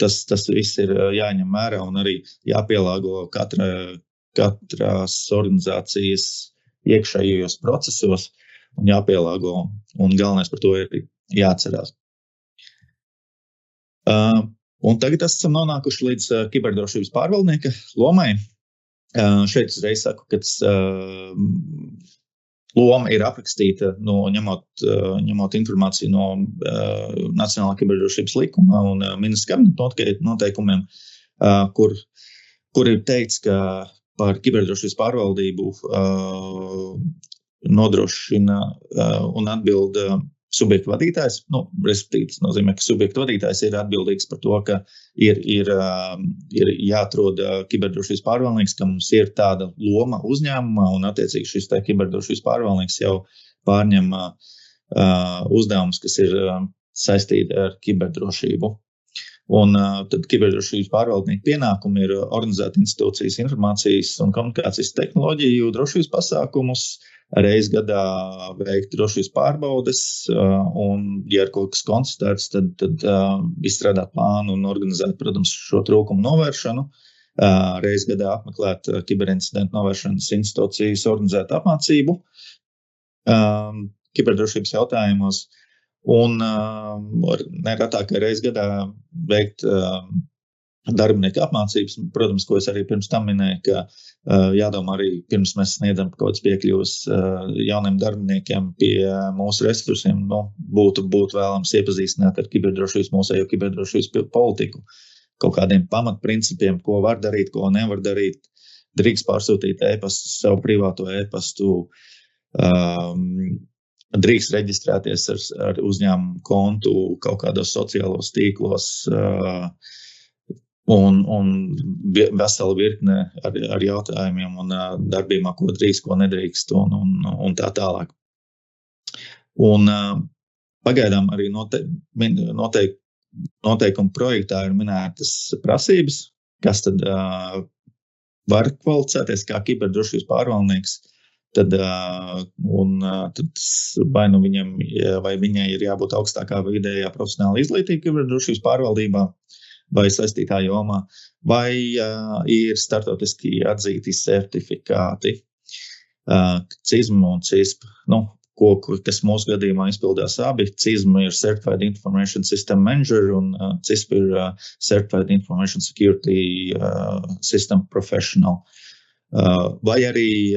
tas viss ir jāņem vērā un arī jāpielāgo katrās organizācijas iekšējos procesos un jāpielāgo, un galvenais par to ir jāatcerās. Un tagad esam nonākuši līdz kiberdrošības pārvaldnieka lomai. Šeit uzreiz saku, ka loma ir aprakstīta, ņemot informāciju no Nacionālā kiberdrošības likuma un Minas kabineta noteikumiem, kur ir teikts, ka par kiberdrošības pārvaldību nodrošina un atbild subjektu vadītājs, respektīvi, tas nozīmē, ka subjektu vadītājs ir atbildīgs par to, ka ir jāatrod kiberdrošības pārvaldnieks, ka mums ir tāda loma uzņēmumā, un attiecīgi šis kiberdrošības pārvaldnieks jau pārņem uzdevumus, kas ir saistīti ar kiberdrošību. Un tad kiberdrošības pārvaldnieka pienākumi ir organizēt institūcijas informācijas un komunikācijas tehnoloģiju drošības pasākumus, reizi gadā veikt drošības pārbaudes, un, ja ir kaut kas konstatēts, tad izstrādāt plānu un organizēt, protams, šo trūkumu novēršanu. Reizi gadā apmeklēt kiberincidentu novēršanas institūcijas, organizēt apmācību kiberdrošības jautājumos, un neretāk reizi gadā veikt darbinieku apmācības, protams, ko es arī pirms tam minēju, ka jādomā arī pirms mēs sniedzam kaut kāds piekļuvas jauniem darbiniekiem pie mūsu resursiem, būtu vēlams iepazīstināt ar kiberdrošības, mūsējo kiberdrošības politiku, kaut kādiem pamatprincipiem, ko var darīt, ko nevar darīt, drīkst pārsūtīt e-pastu, savu privāto e-pastu, drīkst reģistrēties ar uzņēmumu kontu kaut kādos sociālos tīklos, un vesela virkne ar jautājumiem un darbībām, ko drīkst, ko nedrīkst un tā tālāk. Un pagaidām arī noteikumu projektā ir minētas prasības, kas tad var kvalificēties kā kiberdrošības pārvaldnieks, tad vai viņam vai viņai ir jābūt augstākā vidējā profesionāla izglītība kiberdrošības pārvaldībā, vai saistītā jomā, vai ir startautiski atzīti certifikāti, CISM un CISP, kas mūsu gadījumā izpildās abi. CISM ir Certified Information System Manager un CISP ir Certified Information Security System Professional. Vai arī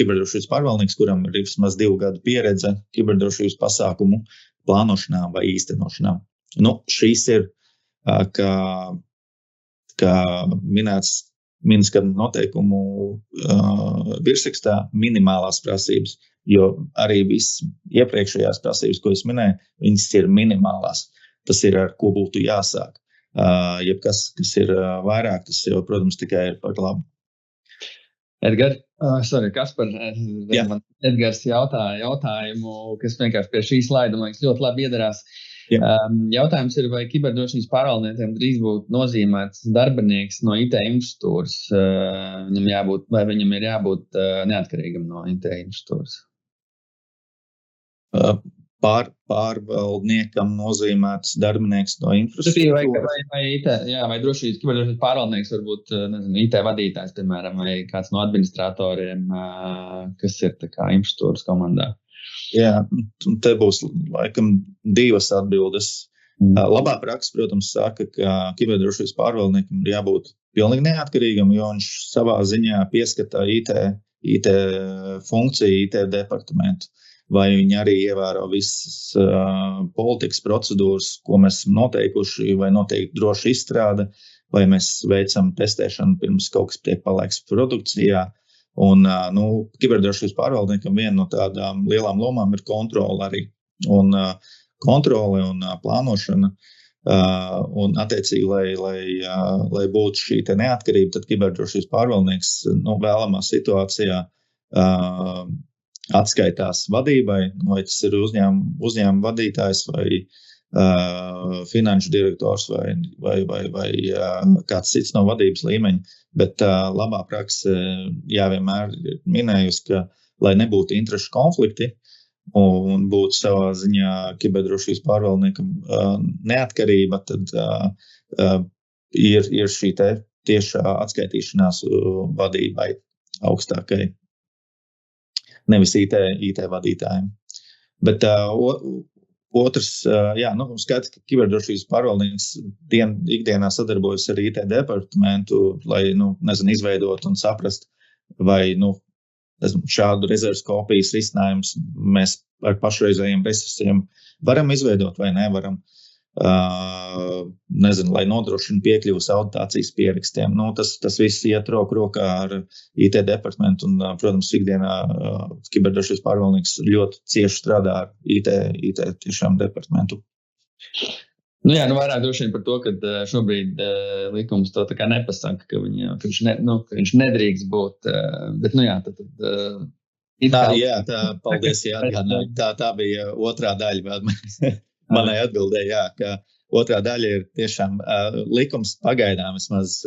kiberdrošības pārvaldnieks, kuram ir vismaz 2 gadu pieredze kiberdrošības pasākumu plānošanā vai īstenošanā. Šīs ir kā minēts Minas kabineta noteikumu virsrakstā minimālās prasības, jo arī viss iepriekšējās prasības, ko es minēju, viņas ir minimālās. Tas ir, ar ko būtu jāsāk. Jebkas, kas ir vairāk, tas jau, protams, tikai ir par labu. Kaspar, Edgars jautāja jautājumu, kas vienkārši pie šī slaida, man liekas, ļoti labi iedarās. Jautājums ir, vai kiberdrošības pārvaldniekiem drīz būtu nozīmēts darbinieks no IT infrastruktūras, vai viņam ir jābūt neatkarīgam no IT infrastruktūras? pārvaldniekam nozīmēts darbinieks no infrastruktūras. Vai kiberdrošības pārvaldnieks, varbūt IT vadītājs, piemēram, vai kāds no administratoriem, kas ir tā kā infrastruktūras komandā. Jā, te būs laikam divas atbildes. Labā praksa, protams, saka, ka kiberdrošības pārvaldniekam ir jābūt pilnīgi neatkarīgam, jo viņš savā ziņā pieskatā IT funkciju, IT departamentu. Vai viņi arī ievēro visas politikas procedūras, ko mēs esam noteikuši, vai noteikti droši izstrāde, vai mēs veicam testēšanu pirms kaut kas tiek palaiks produkcijā. Un kiberdrošības pārvaldniekam viena no tādām lielām lomām ir kontrole arī. Un kontrole un plānošana. Un attiecīgi, lai būtu šī te neatkarība, tad kiberdrošības pārvaldnieks vēlamā situācijā atskaitās vadībai, vai tas ir uzņēmuma vadītājs vai finanšu direktors vai kāds cits no vadības līmeņa. Bet labā praksa vienmēr ir minējusi, ka, lai nebūtu interešu konflikti un būtu savā ziņā kiberdrošības pārvaldniekam neatkarība, tad ir šī te tiešā atskaitīšanās vadībai augstākai. Nevis IT vadītājiem. Bet otrs, skaidrs, ka kiberdrošības pārvaldnieks ikdienā sadarbojas ar IT departamentu, lai, izveidot un saprast, vai, šādu rezerves kopijas risinājumus mēs ar pašreizējiem resursiem varam izveidot vai nevaram. Lai nodrošina piekļuvas auditācijas pierakstiem. Tas viss iet roku rokā ar IT departamentu un, protams, ikdienā kiberdrošības pārvaldnieks ļoti cieši strādā ar IT tiešām departamentu. Vairāk droši vien par to, ka šobrīd likums to tā kā nepasaka, ka viņš nedrīkst būt, bet, paldies, tā bija otrā daļa. Manai atbildēja, ka otrā daļa ir tiešām likums pagaidām vismaz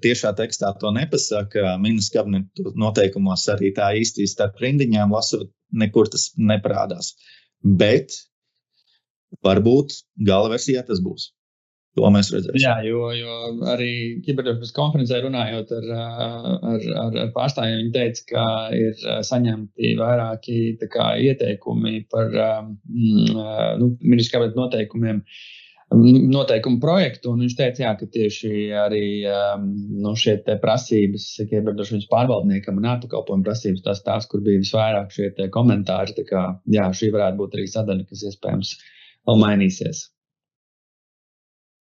tiešā tekstā to nepasaka. Ministrs kabineta noteikumos arī tā īsti starp rindiņām lasot, nekur tas neparādās. Bet varbūt gala versijā tas būs. To mēs redzēsim. Jā, jo arī kiberdrošības konferencē runājot ar pārstāvjiem, viņi teica, ka ir saņemti vairāki ieteikumi par ministrs kabineta noteikumu projektu, un viņš teica, ka tieši arī šie te prasības kiberdrošības pārvaldniekam un ārpakalpojumu prasības, tās, kur bija visvairāk šie te komentāri, šī varētu būt arī sadaļa, kas iespējams vēl mainīsies.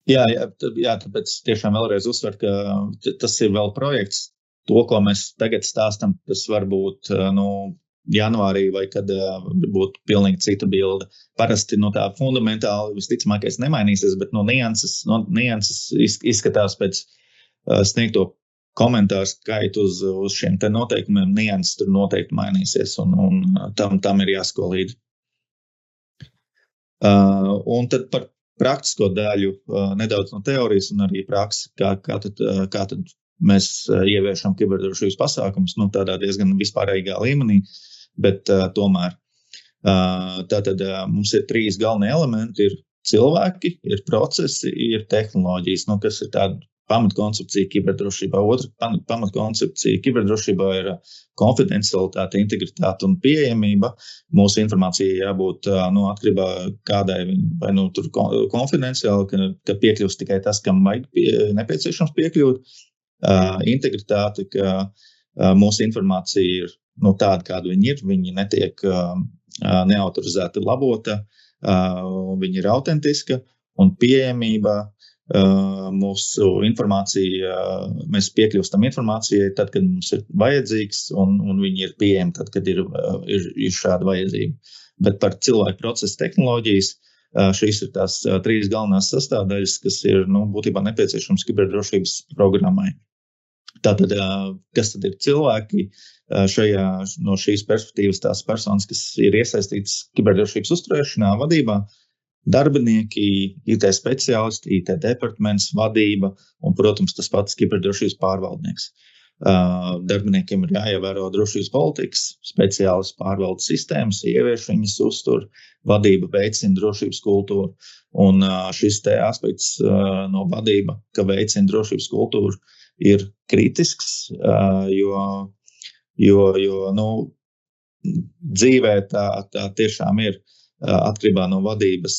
Jā, tāpēc tiešām vēlreiz uzsver, ka tas ir vēl projekts. To, ko mēs tagad stāstam, tas varbūt janvārī vai kad būtu pilnīgi cita bilde. Parasti tā fundamentāli visticamākais nemainīsies, bet nianses izskatās pēc sniegto komentāru skaitu uz šiem te noteikumiem. Nianses tur noteikti mainīsies un tam ir jāsako līdzi. Un tad par praktisko daļu nedaudz no teorijas un arī praksi, kā tad mēs ieviešam kiberdrošības pasākumus, tādā diezgan vispārīgā līmenī, bet tomēr. Tātad mums ir 3 galvenie elementi, ir cilvēki, ir procesi, ir tehnoloģijas, kas ir tāda pamatkoncepcija kiberdrošībā. Otra pamatkoncepcija kiberdrošībā ir konfidencialitāte, integritāte un pieejamība. Mūsu informācija jābūt atkarībā kādai vai tur konfidenciāli, ka piekļūst tikai tas, kam vajag nepieciešams piekļūt. Integritāte, ka mūsu informācija ir tāda, kāda viņi ir. Viņi netiek neautorizēti labota, viņi ir autentiska un pieejamība. Mūsu informācija, mēs piekļūstam informācijai tad, kad mums ir vajadzīgs, un viņi ir pieejami tad, kad ir šāda vajadzība. Bet par cilvēku procesu tehnoloģijas, šīs ir tās 3 galvenās sastāvdaļas, kas ir būtībā nepieciešams kiberdrošības programmai. Tātad, kas tad ir cilvēki? No šīs perspektīvas tās personas, kas ir iesaistītas kiberdrošības uzturēšanā, vadībā, darbinieki, IT speciālisti, IT departaments, vadība un, protams, tas pats kiberdrošības pārvaldnieks. Darbiniekiem ir jāievēro drošības politikas, speciālas pārvaldes sistēmas, ievieš viņas uztur, vadība veicina drošības kultūru. Un šis te aspekts no vadība, ka veicina drošības kultūru, ir kritisks, jo dzīvē tā tiešām ir atkarībā no vadības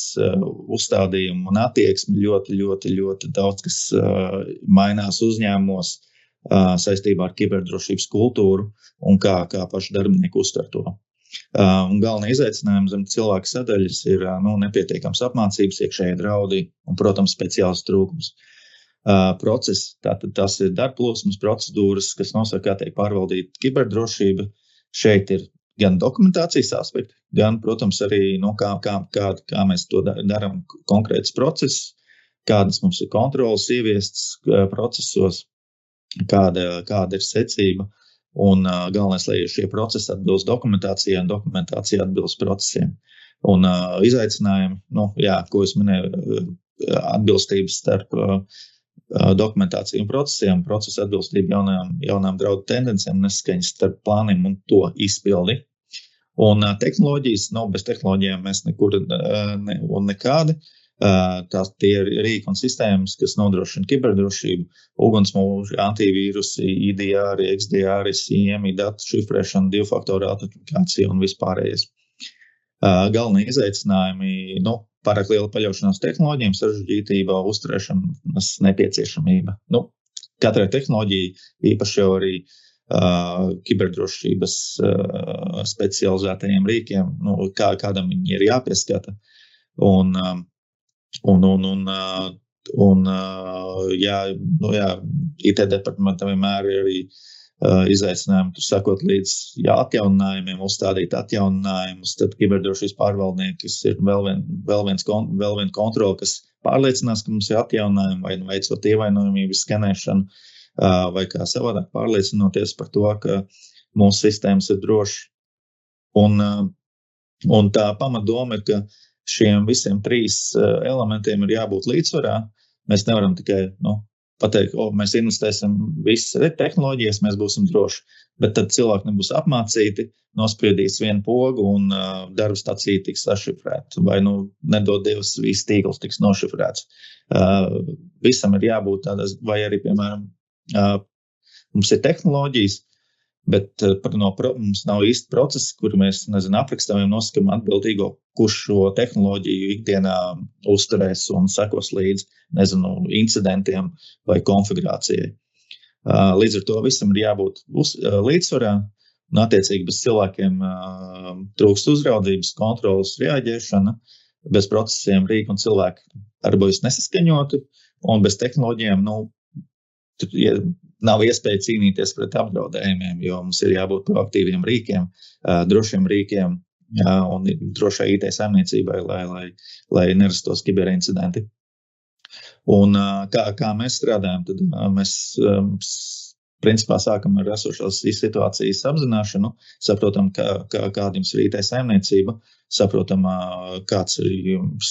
uzstādījuma un attieksmi ļoti, ļoti, ļoti daudz, kas mainās uzņēmumos saistībā ar kiberdrošības kultūru un kā paši darbinieki uztver to. Un galvenā izaicinājuma zem cilvēku sadaļas ir nepietiekams apmācības, iekšējie draudi un, protams, speciāls trūkums. Process, tātad tas ir darbplūsmas procedūras, kas nosaka, kā tiek pārvaldīta kiberdrošība. Šeit ir gan dokumentācijas aspekti, gan, protams, arī kā mēs to darām konkrēts process, kādas mums ir kontrolas ieviestas procesos, kāda ir secība. Un galvenais, lai šie procesi atbilst dokumentācijai un dokumentācija atbilst procesiem. Un izaicinājumi, ko es minēju, atbilstības starp dokumentāciju un procesiem, procesa atbilstība jaunām draudu tendencēm, nesaskaņas starp plāniem un to izpildi. Un tehnoloģijas, bez tehnoloģijām mēs nekur un nekādi. Tie ir rīki un sistēmas, kas nodrošina kiberdrošību, ugunsmūži, antivīrusi, IDR, XDR, CMI, datu šifrēšana, divfaktoru autentikācija un vispārējais. Galvenie izaicinājumi, pārāk liela paļaušanās tehnoloģijām, sarežģītība, uzturēšanas nepieciešamība. Katrai tehnoloģijai, īpaši jau arī kiberdrošības specializētajiem rīkiem, kādam viņi ir jāpieskata. IT departamentam vienmēr ir arī izaicinājumi, tur sakot līdz atjauninājumiem, uzstādīt atjauninājumus, tad kiberdrošības pārvaldnieks ir vēl viena kontrola, kas pārliecinās, ka mums ir atjauninājumi, vai veicot ievainojamību skenēšanu, vai kā savādāk pārliecinoties par to, ka mūsu sistēmas ir drošas. Un tā pamatdoma ir, ka šiem visiem 3 elementiem ir jābūt līdzsvarā. Mēs nevaram tikai pateikt, mēs investēsim visas tehnoloģijas, mēs būsim droši, bet tad cilvēki nebūs apmācīti, nospriedīs vienu pogu un darba stacija tiks sašifrēta, vai nedod Dievs, viss tīkls tiks nošifrēts. Visam ir jābūt tādas, vai arī, piemēram, mums ir tehnoloģijas, bet mums nav īsti process, kur mēs, aprakstam nosakam atbildīgo, kurš šo tehnoloģiju ikdienā uzturēs un sekos līdz, incidentiem vai konfigurācijai. Līdz ar to visam ir jābūt līdzsvarā, un attiecīgi bez cilvēkiem trūkst uzraudzības, kontrolas, reaģēšana, bez procesiem rīki un cilvēki darbojas nesaskaņoti, un bez tehnoloģijām, nav iespēja cīnīties pret apdraudējumiem, jo mums ir jābūt proaktīviem rīkiem, drošiem rīkiem un drošai IT saimniecībai, lai nerastos kiberincidenti. Un kā mēs strādājam, tad mēs principā sākam ar esošās situācijas apzināšanu, saprotam, kāda jums ir IT saimniecība, saprotam, kāds ir jums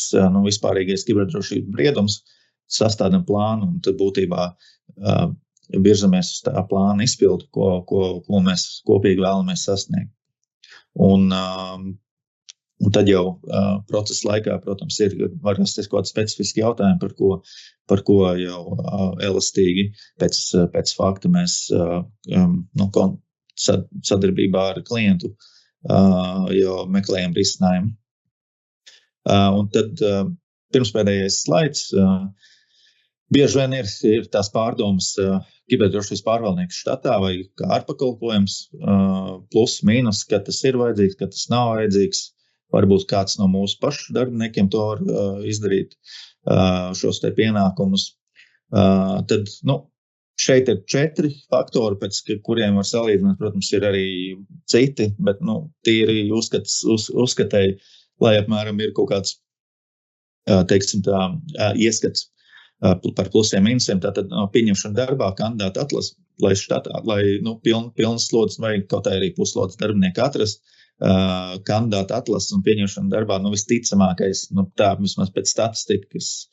vispārīgais kiberdrošības briedums, sastādam plānu un tad būtībā virzamies uz tā plāna izpildu, ko mēs kopīgi vēlamies sasniegt. Un tad jau procesa laikā, protams, var rasties kaut kādi specifiski jautājumi, par ko jau elastīgi pēc fakta mēs sadarbībā ar klientu jau meklējam risinājumu. Un tad pirmspēdējais slaids. Bieži vien ir tās pārdomas kiberdrošības pārvaldnieks štatā vai kā ārpakalpojums, plus, mīnus, ka tas ir vajadzīgs, ka tas nav vajadzīgs. Varbūt kāds no mūsu pašu darbiniekiem to var izdarīt, šos te pienākumus. Tad, šeit ir 4 faktori, pēc kuriem var salīdzināt. Protams, ir arī citi, bet tīri uzskatēji, lai apmēram ir kaut kāds, teiksim tā, ieskats par plusiem minusiem, tātad pieņemšana darbā, kandidāta atlas, lai pilnas slodzes vai kaut arī puslodzes darbinieki atrast, kandidāta atlas un pieņemšana darbā, visticamākais, tā vismaz pēc statistikas,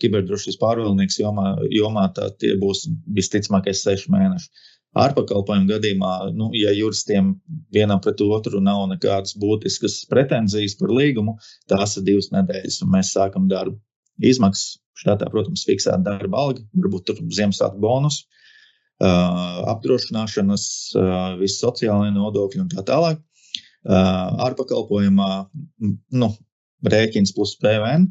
kiberdrošības pārvaldnieks jomā tie būs visticamākais 6 mēneši. Ārpakalpojumu gadījumā, ja juristiem vienam pret otru nav nekādas būtiskas pretenzijas par līgumu, tās ir 2 nedēļas, un mēs sākam darbu. Izmaksas štatā, protams, fiksēta darba alga, varbūt tur Ziemassvētku bonus, apdrošināšanas, visi sociālajie nodokļi un tā tālāk. Ārpakalpojumā rēķins plus PVN,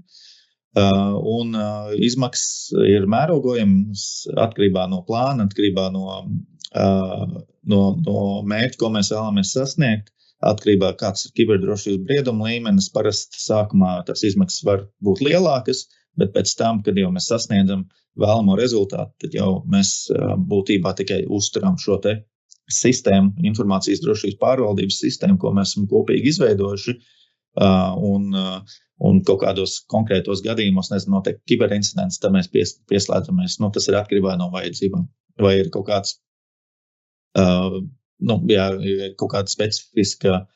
un izmaksas ir mērogojams atkarībā no plāna, atkarībā no mērķa, ko mēs vēlamies sasniegt, atkarībā kāds ir kiberdrošības brieduma līmenis. Parasti sākumā tās izmaksas var būt lielākas, bet pēc tam, kad jau mēs sasniedzam vēlamo rezultātu, tad jau mēs būtībā tikai uzturam šo te sistēmu, informācijas drošības pārvaldības sistēmu, ko mēs esam kopīgi izveidojuši, un kaut kādos konkrētos gadījumos, notiek kiberincidents, tad mēs pieslēdzamies. Tas ir atkarībā no vajadzībām. Vai ir kaut kāds, kaut kāda specifiska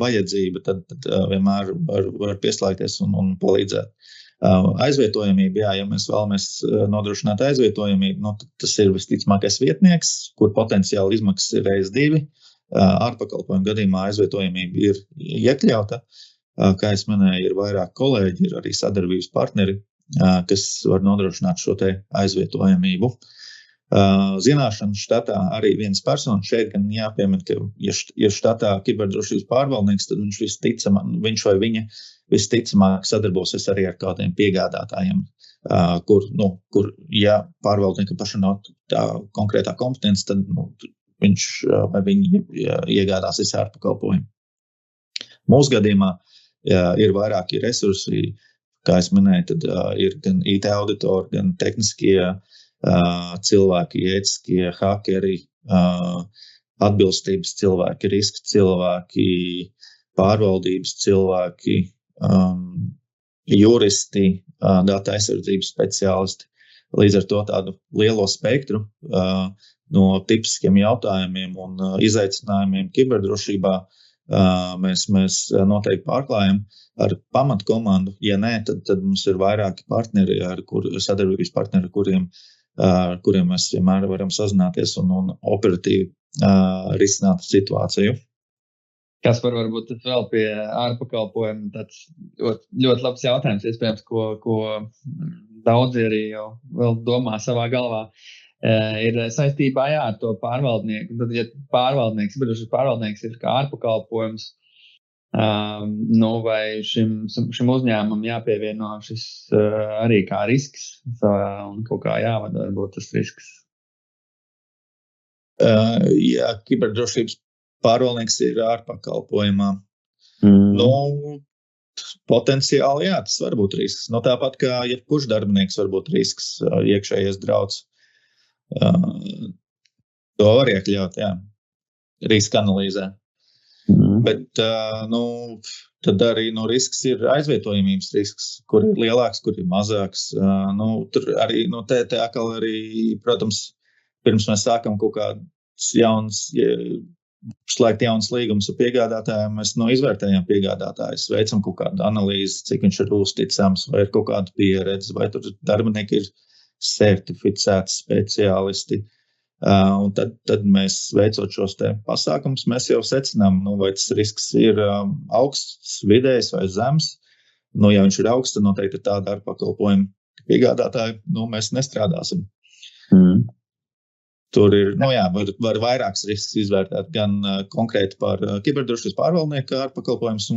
vajadzība, tad vienmēr var pieslēgties un palīdzēt. Aizvietojamība, ja mēs vēlamies nodrošināt aizvietojamību, tad tas ir visticamākais vietnieks, kur potenciāli izmaksas ir reiz 2. Ārpakalpojumu gadījumā aizvietojamība ir iekļauta. Kā es minēju, ir vairāk kolēģi, ir arī sadarbības partneri, kas var nodrošināt šo te aizvietojamību. Zināšanu štatā arī viens persona. Šeit gan jāpiemina, ka ja štatā kiberdrošības pārvaldnieks, tad viņš vai viņa visticamāk sadarbosies arī ar kādiem piegādātājiem, kur ja pārvaldnieka paša nav tā konkrētā kompetence, tad viņš vai viņi iegādāsies ārpakalpojumu. Mūsu gadījumā ir vairāki resursi, kā es minēju, tad ir gan IT auditori, gan tehniskie cilvēki, ētiskie hakeri, atbilstības cilvēki, riska cilvēki, pārvaldības cilvēki, juristi, data aizsardzības speciālisti. Līdz ar to tādu lielo spektru no tipiskiem jautājumiem un izaicinājumiem kiberdrošībā mēs noteikti pārklājam ar pamatkomandu. Ja nē, tad mums ir vairāki partneri, sadarbības partneri, ar kuriem mēs vienmēr varam sazināties un operatīvi risināt situāciju. Kas varbūt vēl pie ārpakalpojuma, tāds ļoti labs jautājums, iespējams, ko daudzi arī jau vēl domā savā galvā. Ir saistībā ar to pārvaldnieku. Tad, ja pārvaldnieks ir kā ārpakalpojums, vai šim uzņēmumam jāpievieno šis arī kā risks un kaut kā jāvada varbūt tas risks? Jā, kiberdrošības pārvaldnieks ir ārpakalpojumā. Potenciāli, jā, tas var būt risks. Tāpat kā jebkurš darbinieks var būt risks, iekšējais drauds. To var iekļaut, jā, riska analīzē. Bet tad arī risks ir aizvietojamības risks, kur ir lielāks, kur ir mazāks. Tur arī, te atkal arī, protams, pirms mēs sākam kaut kāds slēgt jauns līgums ar piegādātājiem, mēs izvērtējam piegādātājus, veicam kaut kādu analīzi, cik viņš ir uzticams, vai ir kaut kāda pieredze, vai tur darbinieki ir certificēti speciālisti. Un tad mēs veicot šos te pasākumus, mēs jau secinām, vai tas risks ir augsts, vidējs vai zems. Ja viņš ir augsts, tad noteikti tāda ārpakalpojuma piegādātāji, mēs nestrādāsim. Tur ir, var vairākas risks izvērtēt, gan konkrēti par kiberdrošības pārvaldnieku ārpakalpojumus,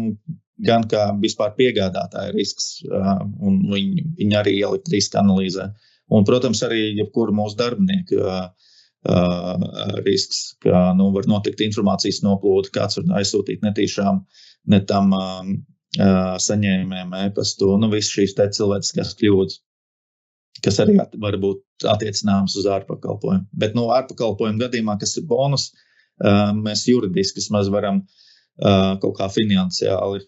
gan kā vispār piegādātāja risks, un viņi arī ielikt riska analīzē. Un, protams, arī jebkuru mūsu darbinieku risks, ka var notikt informācijas noplūde, kāds var aizsūtīt netīšām, netam saņēmējiem e-pastu, visu šīs te cilvēciskās kļūdas, kas arī var būt attiecināmas uz ārpakalpojumu. Bet ārpakalpojumu gadījumā, kas ir bonus, mēs juridiski vismaz varam kaut kā finansiāli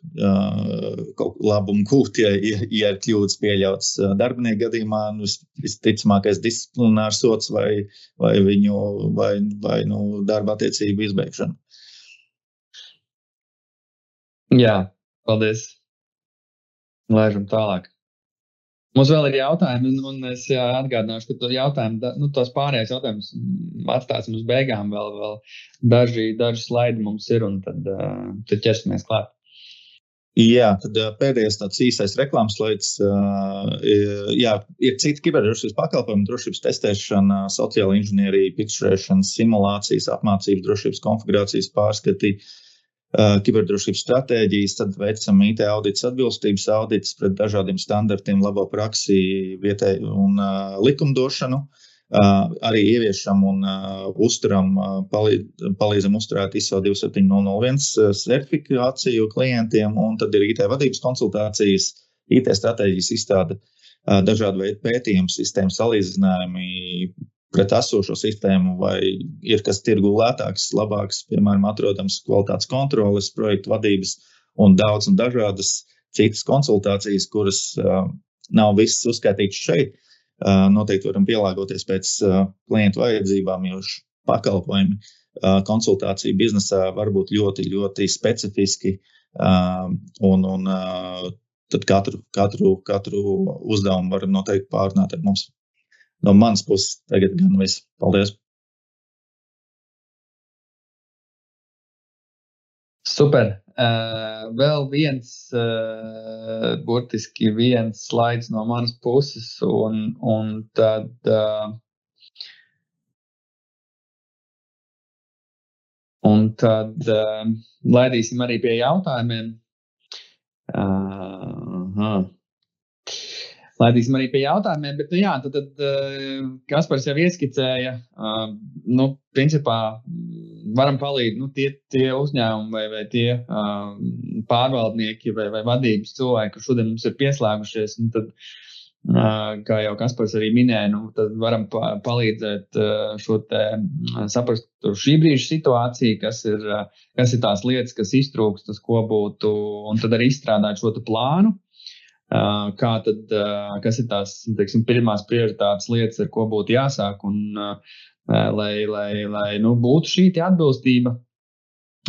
kaut labumu gūt, ja ir kļūdas pieļauts darbinieku gadījumā, visticamākais disciplinārs sots vai darba attiecību izbeigšana. Jā, paldies. Lēžam tālāk. Mums vēl ir jautājumi, un es atgādināšu, ka tos pārējais jautājums atstāsim uz beigām. Vēl daži slaidi mums ir, un tad ķersimies klāt. Jā, tad pēdējais tāds īstais reklāmas slaids. Jā, ir citi kiberdrošības pakalpojumi, drošības testēšana, sociāla inženierija, pikšķerēšana, simulācijas, apmācības, drošības konfigurācijas pārskati, kiberdrošības stratēģijas, tad veicam IT audits, atbilstības audits pret dažādiem standartiem, labo praksi vietēju un likumdošanu. Arī ieviešam un palīdzam uzturēt ISO 27001 certifikāciju klientiem, un tad ir IT vadības konsultācijas, IT stratēģijas izstāde, dažādu veidu pētījumu, sistēmu salīdzinājumi pret esošo sistēmu, vai ir kas tirgu lētāks, labāks, piemēram, atrodams kvalitātes kontroles, projektu vadības un daudz un dažādas citas konsultācijas, kuras nav visas uzskaitītas šeit. Noteikti varam pielāgoties pēc klientu vajadzībām, jo pakalpojumi konsultāciju biznesā var būt ļoti, ļoti specifiski, un tad katru uzdevumu varam noteikti pārunāt ar mums. No manas puses tagad gan viss. Paldies! Super! Vēl burtiski viens slaids no manas puses, un tad laidīsim arī pie jautājumiem. Laidīsim arī pie jautājumiem, bet jā, tad Kaspars jau ieskicēja, principā varam palīdzt, tie uzņēmumi vai tie pārvaldnieki vai vadības cilvēki, kur šodien mums ir pieslēgušies, un tad, kā jau Kaspars arī minēja, tad varam palīdzēt šo te saprast šī brīža situāciju, kas ir tās lietas, kas iztrūkst, tas ko būtu, un tad arī izstrādāt šo te plānu. Kas ir tās, teiksim, pirmās prioritātes lietas, ar ko būtu jāsāk, un lai būtu šī atbilstība.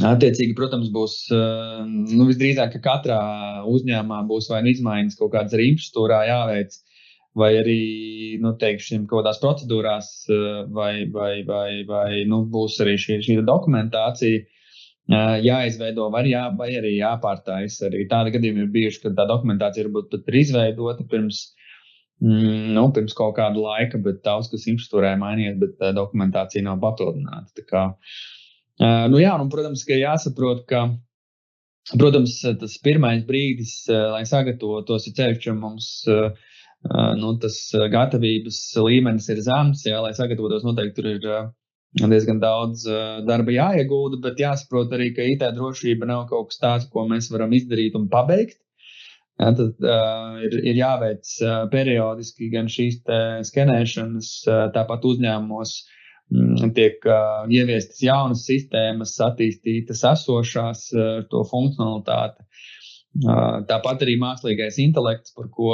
Attiecīgi, protams, būs visdrīzāk, ka katrā uzņēmumā būs vai izmaiņas kaut kādas arī infrastruktūrā jāveic, vai arī, teiksim, kaut kādās procedūrās, vai būs arī šī dokumentācija jāizveido, vai arī jāpārtājas. Arī tādi gadījumi ir bijuši, kad tā dokumentācija varbūt pat ir izveidota pirms kaut kāda laika, bet daudz kas infrastruktūrā mainījies, bet dokumentācija nav papildināta. Tā kā, protams, ka jāsaprot, ka, protams, tas pirmais brīdis, lai sagatavotos, ir ceļš, ka mums tas gatavības līmenis ir zems, lai sagatavotos, noteikti tur ir diezgan daudz darba jāiegulda, bet jāsaprot arī, ka IT drošība nav kaut kas tāds, ko mēs varam izdarīt un pabeigt. Tad ir jāveic periodiski gan šīs skenēšanas, tāpat uzņēmumos tiek ieviestas jaunas sistēmas, attīstītas esošās to funkcionalitāti. Tāpat arī mākslīgais intelekts, par ko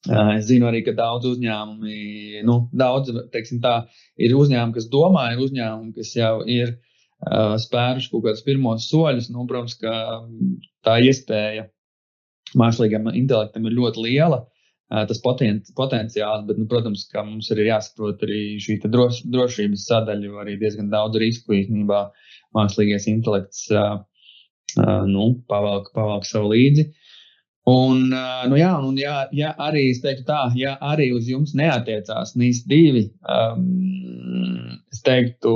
es zinu arī, ka daudz uzņēmumi, teiksim tā, ir uzņēmumi, kas domā, ir uzņēmumi, kas jau ir spēruši kaut kādus pirmos soļus. Protams, ka tā iespēja mākslīgam intelektam ir ļoti liela, tas potenciāls, bet, protams, ka mums ir jāsaprot arī šī drošības sadaļa, arī diezgan daudz risku īstenībā mākslīgais intelekts pavalk savu līdzi. Un arī es teiktu tā, ja arī uz jums neatiecās NIS2, es teiktu,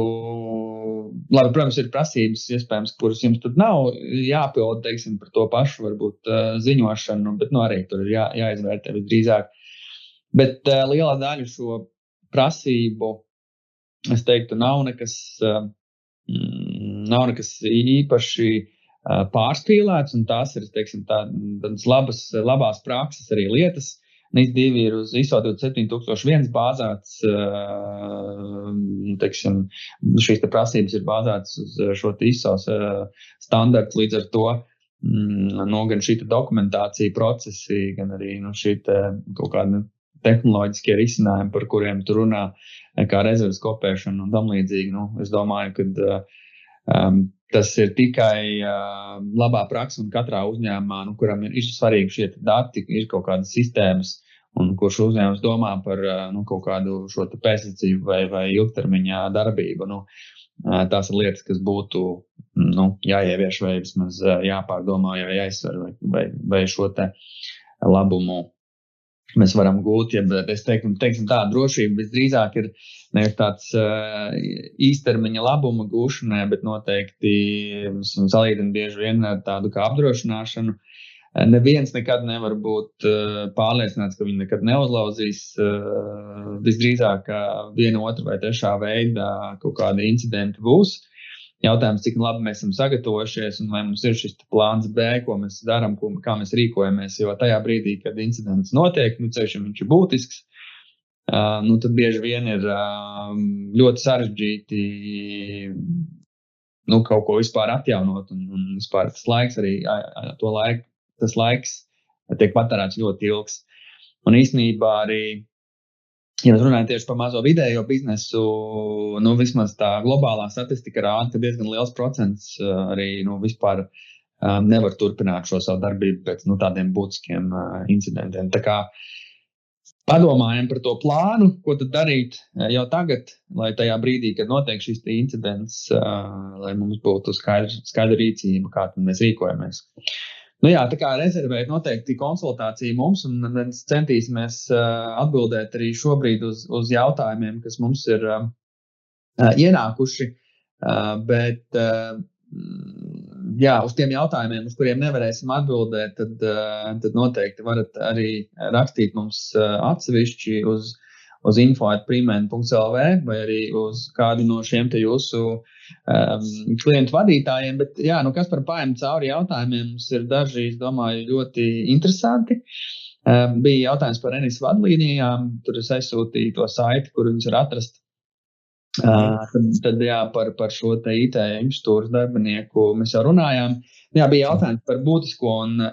labi, protams, ir prasības, iespējams, kuras jums tad nav jāpild, teiksim, par to pašu, varbūt ziņošanu, bet arī tur ir jāizvērtē visdrīzāk. Bet liela daļa šo prasību, es teiktu, nav nekas īpaši pārspīlēts, un tās ir, teiksim, tādas labās prakses arī lietas. NIS2 ir uz ISO 27001 bāzēts, teiksim, šīs te prasības ir bāzētas uz šo ISO standartu, līdz ar to gan šī dokumentācija procesi, gan arī šī kaut kāda tehnoloģiskie risinājumi, par kuriem tu runā, kā rezerves kopēšana un tam līdzīgi. Es domāju, ka tas ir tikai labā praksa un katrā uzņēmumā, kuram ir svarīgi šie dati, ir kaut kādas sistēmas un kurš uzņēmums domā par kaut kādu šo pēctecību vai ilgtermiņā darbību. Tās ir lietas, kas būtu jāievieš vai vismaz jāpārdomā, jāizsver vai šo te labumu mēs varam gūt. Ja es teiksim tā, drošība visdrīzāk ir nevis tāds īstermiņa labuma gūšanai, bet noteikti salīdzina bieži vien ar tādu kā apdrošināšanu. Neviens nekad nevar būt pārliecināts, ka viņi nekad neuzlauzīs. Visdrīzāk viena, otra vai trešā veidā kaut kādi incidenti būs. Jautājums, cik labi mēs esam sagatavojušies un vai mums ir šis plāns B, ko mēs darām, kā mēs rīkojamies. Jo tajā brīdī, kad incidents notiek, ceļš viņš ir būtisks, tad bieži vien ir ļoti sarežģīti kaut ko vispār atjaunot. Un vispār tas laiks arī tas laiks tiek patērēts ļoti ilgs. Un īstenībā arī, ja mēs runājam tieši par mazo vidējo biznesu, vismaz tā globālā statistika rāda, ka diezgan liels procents arī vispār nevar turpināt šo savu darbību pēc tādiem būtiskiem incidentiem. Tā kā padomājam par to plānu, ko tad darīt jau tagad, lai tajā brīdī, kad notiek šis incidents, lai mums būtu skaidra rīcība, kā tad mēs rīkojamies. Tā kā rezervēt noteikti konsultāciju mums, un mēs centīsimies atbildēt arī šobrīd uz jautājumiem, kas mums ir ienākuši, bet uz tiem jautājumiem, uz kuriem nevarēsim atbildēt, tad noteikti varat arī rakstīt mums atsevišķi uz info@primēn.lv vai arī uz kādu no šiem te jūsu klientu vadītājiem, bet kas par paēm cauri jautājumiem mums ir daži, es domāju, ļoti interesanti. Bija jautājums par Enis vadlīnijām, tur es aizsūtīju to saiti, kur viņus var atrast. Tad par šo te IT infrastruktūras darbinieku mēs jau runājām. Bija jautājums par būtisko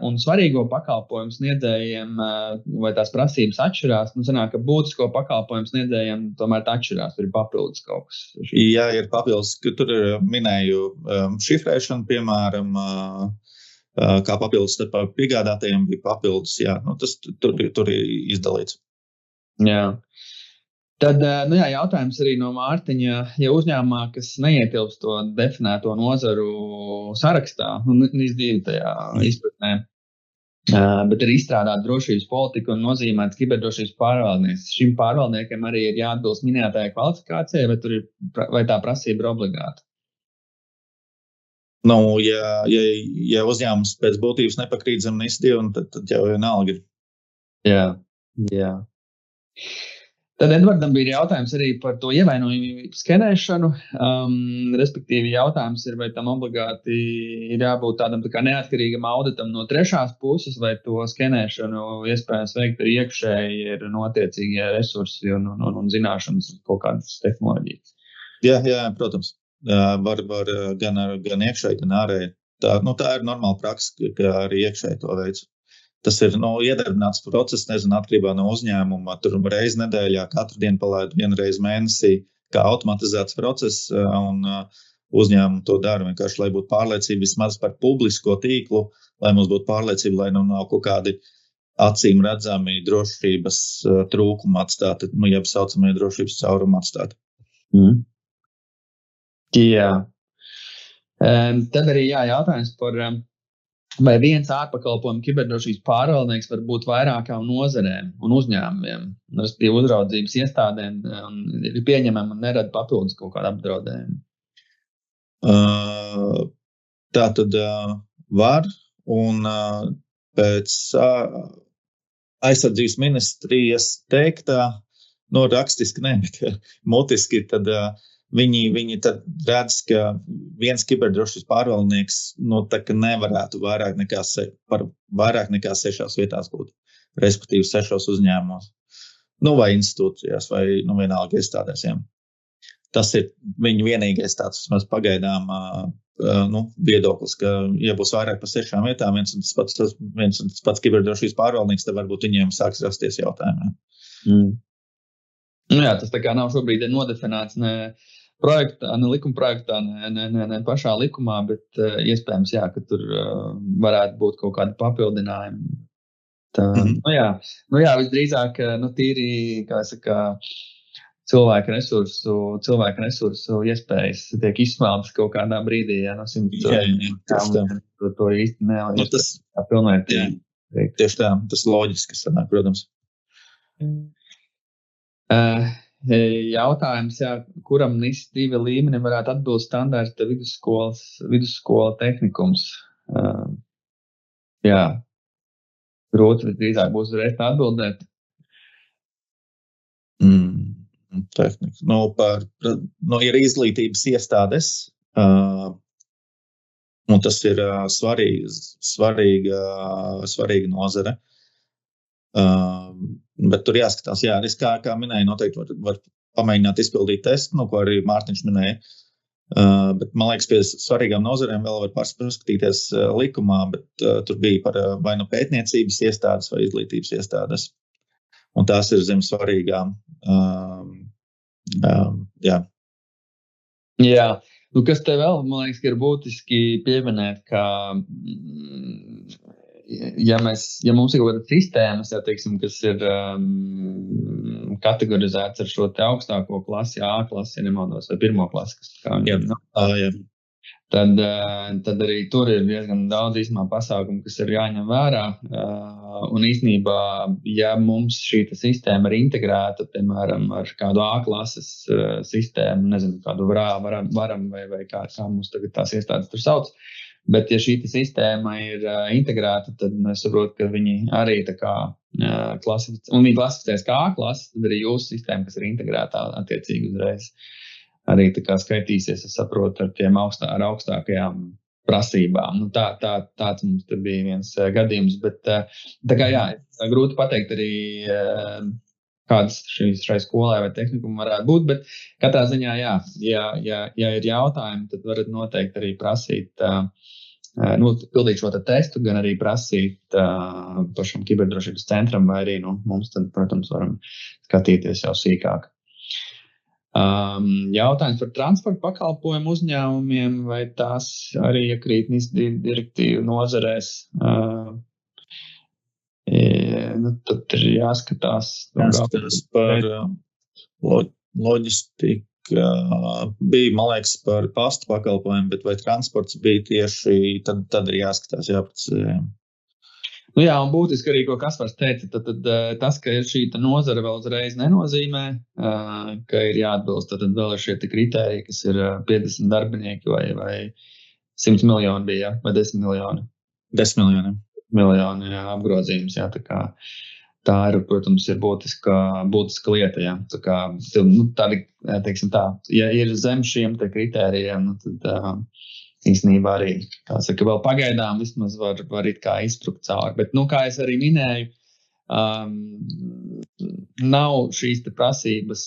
un svarīgo pakalpojumu sniedzējiem, vai tās prasības atšķirās. Sanāk, ka būtisko pakalpojumu sniedzējiem tomēr atšķirās, tur ir papildus kaut kas. Jā, ir papildus, ka tur minēju šifrēšanu, piemēram, kā papildus par piegādātajiem bija papildus, tas tur ir izdalīts. Jā. Tad jautājums arī no Mārtiņa, ja uzņēmumā, kas neietilpst to definēto nozaru sarakstā, NIS2 tajā izpratnē, bet ir izstrādāta drošības politika un nozīmēts kiberdrošības pārvaldnieks. Šim pārvaldniekam arī ir jāatbilst minētajai kvalifikācijai, vai tā prasība ir obligāta? Ja uzņēmums pēc būtības nepakrīt zem NIS2, tad jau vienalga ir. Jā. Tad Edvardam bija jautājums arī par to ievainojumību skenēšanu. Respektīvi jautājums ir, vai tam obligāti ir jābūt tādam tā kā neatkarīgam auditam no trešās puses, vai to skenēšanu iespējams veikt arī iekšēji ir notiecīgie resursi un zināšanas kaut kādas tehnoloģijas. Jā, protams. Var gan iekšēji, gan ārēji. Tā ir normāla praksa, ka arī iekšēji to veids. Tas ir iedarbināts process, atkarībā no uzņēmuma. Tur reizi nedēļā, katru dienu palaid, vienu reizi mēnesī, kā automatizēts process, un uzņēmumi to dara vienkārši, lai būtu pārliecība vismaz par publisko tīklu, lai mums būtu pārliecība, lai nav kaut kādi acīm redzami drošības trūkumi atstāti, jeb saucamie drošības caurumi atstāti. Jā. Tad arī jautājums par vai viens ārpakalpojumu kiberdrošības pārvaldnieks var būt vairākām nozarēm un uzņēmumiem, respektīvi uzraudzības iestādēm, un ir pieņemami un nerada papildus kaut kādu apdraudējumu? Tā tad var, un pēc aizsardzības ministrijas teiktā, rakstiski ne, bet mutiski, tad Viņi tad redz, ka viens kiberdrošības pārvaldnieks nevarētu vairāk nekā 6 vietās būt, respektīvi 6 uzņēmumos, vai institūcijās, vai vienalga iestādēs. Tas ir viņa vienīgais tāds pagaidām viedoklis, ka, ja būs vairāk par 6 vietām, viens un tas pats kiberdrošības pārvaldnieks, tad varbūt viņiem sāks rasties jautājumi. Tas tā kā nav šobrīd nodefinēts ne projektā, ne likuma projektā, ne pašā likumā, bet iespējams, ka tur varētu būt kaut kādi papildinājumi. Visdrīzāk, tīri, kā saka, cilvēku resursu iespējas tiek izsmeltas kaut kādā brīdī, ja no 100%. To īsti nevar pilnvērtīgi. Tieši tā, tas loģiski sanāk, protams. Jautājums, kuram NIS2 līmenim varētu atbilst standarta vidusskola tehnikums? Grūti visdrīzāk būs uzreiz atbildēt. Tehnika. Ir izglītības iestādes, un tas ir svarīga nozare. Bet tur jāskatās, kā minēja, noteikti var pamēģināt izpildīt testu, ko arī Mārtiņš minēja. Bet man liekas, pie svarīgām nozarēm vēl var paskatīties likumā, bet tur bija par vai nu pētniecības iestādes vai izglītības iestādes. Un tās ir zem svarīgām. Jā. Kas te vēl, man liekas, ir būtiski pieminēt, ka ja mums ir kaut kāda sistēmas, teiksim, kas ir kategorizēts ar šo te augstāko klasi, A klasi, ja nemaldos, vai pirmo klasi, tad arī tur ir diezgan daudz īstenībā pasākumu, kas ir jāņem vērā. Un īstenībā, ja mums šī sistēma ir integrēta, piemēram, ar kādu A klases sistēmu, nezinu, kādu varam vai kā mums tagad tās iestādes tur sauc, bet ja šī sistēma ir integrēta, tad es saprotu, ka viņi arī tā kā viņi klasificēs kā A klases, tad arī jūsu sistēma, kas ir integrētā attiecīgi uzreiz. Arī tā kā skaitīsies, es saprotu, ar tiem ar augstākajām prasībām. Tāds mums te bija viens gadījums, bet tā kā grūti pateikt arī, kādas šai skolai vai tehnikumam varētu būt, bet katrā ziņā, ja ir jautājumi, tad varat noteikti arī prasīt, pildīt šo testu, gan arī prasīt pašam kiberdrošības centram, vai arī mums tad, protams, varam skatīties jau sīkāk. Jautājums par transporta pakalpojumu uzņēmumiem, vai tās arī iekrīt NIS2 direktīvu nozarēs. Tad ir jāskatās par loģistiku. Bija, man liekas, par pasta pakalpojumu, bet vai transports bija tieši, tad ir jāskatās, jāprecizē. Un būtiski arī, ko Kaspars teica, tad tas, ka ir šī nozara vēl uzreiz nenozīmē, ka ir jāatbilst, tad vēl ir šie kritēriji, kas ir 50 darbinieki vai 100 miljoni bija, vai 10 miljoni? 10 miljoni. Miljoni, apgrozījums, tā ir, protams, ir būtiska lieta, tādi, teiksim tā, ja ir zem šiem kritērijiem, tad īstenībā arī, kā saka, vēl pagaidām vismaz var it kā izsprukt cauri. Bet, kā es arī minēju, nav šīs prasības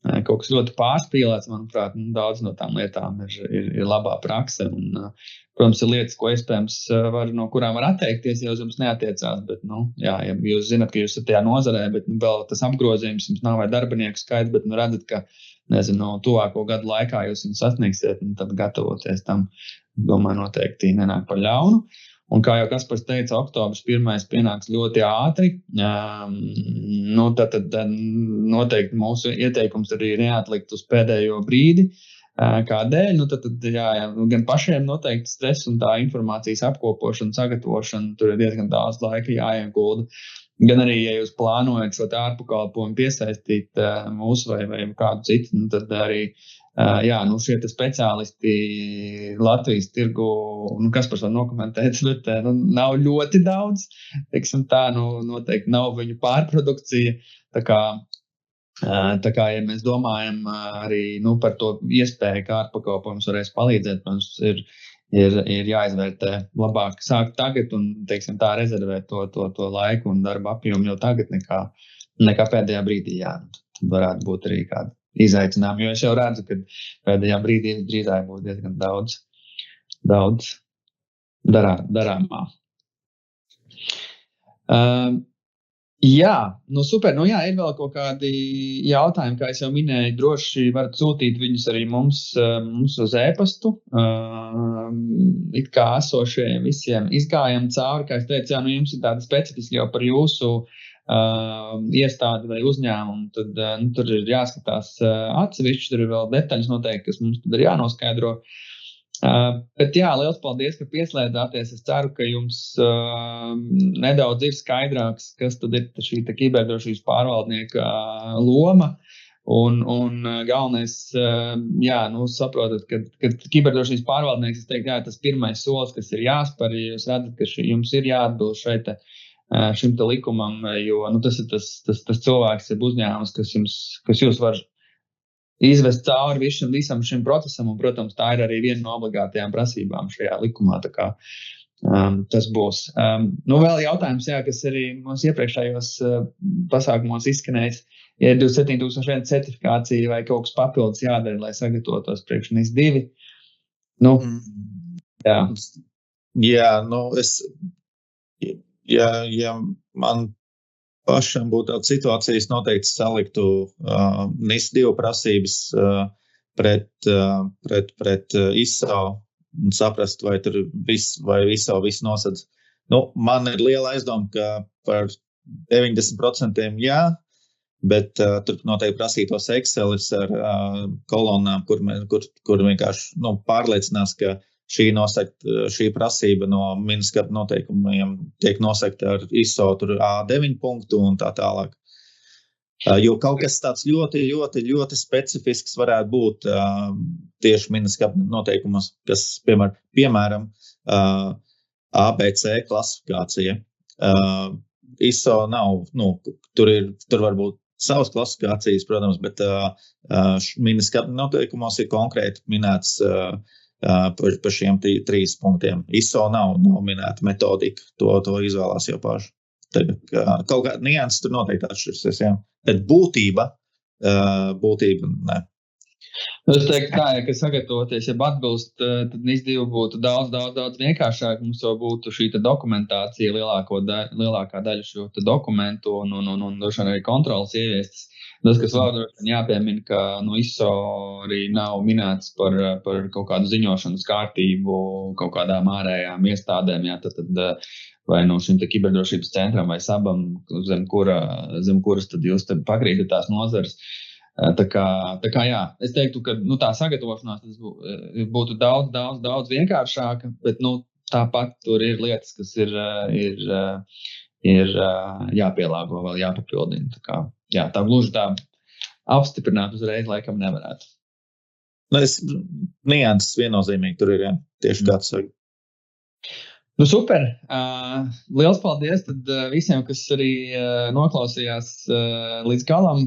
kaut kas ļoti pārspīlēts, manuprāt, daudz no tām lietām ir labā prakse. Un, protams, ir lietas, ko iespējams no kurām var atteikties, ja uz jums neatiecās. Bet, ja jūs zinat, ka jūs esat tajā nozarē, bet vēl tas apgrozījums jums nav vai darbinieku skaits, bet redzat, ka tuvāko gadu laikā jūs viņu sasniegsiet, un tad gatavoties tam, domāju, noteikti nenāk par ļaunu. Un kā jau Kaspars teica, oktobris 1. pienāks ļoti ātri. Tad noteikti mūsu ieteikums arī neatlikt uz pēdējo brīdi. Kādēļ? Tad gan pašiem noteikti stress un tā informācijas apkopošana, sagatavošana, tur ir diezgan daudz laika jāiegulda. Gan arī, ja jūs plānojat šo ārpakalpojumu piesaistīt mūsu vai kādu citu, tad arī šie speciālisti Latvijas tirgu, Kaspars var nokomentēt, bet nav ļoti daudz. Teiksim tā, noteikti nav viņu pārprodukcija. Tā kā, ja mēs domājam arī par to iespēju, kā ārpakalpojums varēs palīdzēt, mums ir jāizvērtē labāk sākt tagad un, teiksim tā, rezervēt to laiku un darba apjomu jau tagad nekā pēdējā brīdī. Tad varētu būt arī kādi izaicinājumi, jo es jau redzu, ka pēdējā brīdī drīzāk būs diezgan daudz darāmā. Jā, nu super. Nu jā, ir vēl kaut kādi jautājumi, kā es jau minēju, droši varat sūtīt viņus arī mums uz e-pastu. It kā esošajiem visiem izgājam cauri, kā es teicu, jā, nu jums ir tāda specifiska jau par jūsu iestādi vai uzņēmumu, tad nu, tur ir jāskatās atsevišķi, tur ir vēl detaļas noteikti, kas mums tad ir jānoskaidro. Bet jā, liels paldies, ka pieslēdzāties. Es ceru, ka jums nedaudz ir skaidrāks, kas tad ir šī kiberdrošības pārvaldnieka loma. Un galvenais, jā, nu saprotat, ka kiberdrošības pārvaldnieks, es teiktu, jā, tas pirmais solis, kas ir jāspēr, ja jūs redzat, ka jums ir jāatbilst šim te likumam, jo nu, tas ir tas cilvēks, uzņēmums, kas jūs var izvest cauri visam šim procesam, un, protams, tā ir arī viena no obligātajām prasībām šajā likumā. Tā kā, tas būs. Nu, vēl jautājums, jā, kas arī mums iepriekšējos pasākumos izskanējis, ja ir 27001 certifikācija vai kaut kas papildus jādara, lai sagatavotos priekš NIS2. Nu, jā. Jā, nu, ja man pašam būtu tāda situācijas, noteikti saliktu NIS2 prasības pret ISO un saprast, vai tur ISO viss nosedz. Nu, man ir liela aizdoma, ka par 90% jā, bet tur noteikti prasītos Excelis ar kolonnām, kur vienkārši pārliecinās, ka šī prasība no Minska noteikumiem tiek nosegta ar ISO A9 punktu un tā tālāk. Jo kaut kas tāds ļoti, ļoti, ļoti specifisks varētu būt tieši Minska noteikumos, kas, piemēram, ABC klasifikācija. ISO nav, tur var būt savas klasifikācijas, protams, bet Minska noteikumos ir konkrēti minēts par šiem 3 punktiem. ISO nav minēta metodika, to izvēlās jau paši. Kaut kā nianses tur noteikti atšķirsies, jā. Bet būtība, ne. Es teiktu tā, ja sagatavoties, ja atbilst, tad NIS2 būtu daudz vienkāršāk. Mums jau būtu šī dokumentācija, lielākā daļa šo dokumentu un droši vien arī kontrolas ieviestas. Tas, kas vēl jāpiemina, ka ISO arī nav minēts par kaut kādu ziņošanas kārtību kaut kādām ārējām iestādēm, jā, tad vai no šim kiberdrošības centram vai sabam, zem kuras tad jūs tad pakrītat tās nozares. Tā kā jā, es teiktu, ka tā sagatavošanās tas būtu daudz vienkāršāka, bet tāpat tur ir lietas, kas ir jāpielāgo, vēl jāpapildina. Tā kā, jā, tā gluži tā apstiprināt uzreiz laikam nevarētu. Nianses viennozīmīgi tur ir, jā, tieši kāds saka. Super. Liels paldies tad visiem, kas arī noklausījās līdz galam.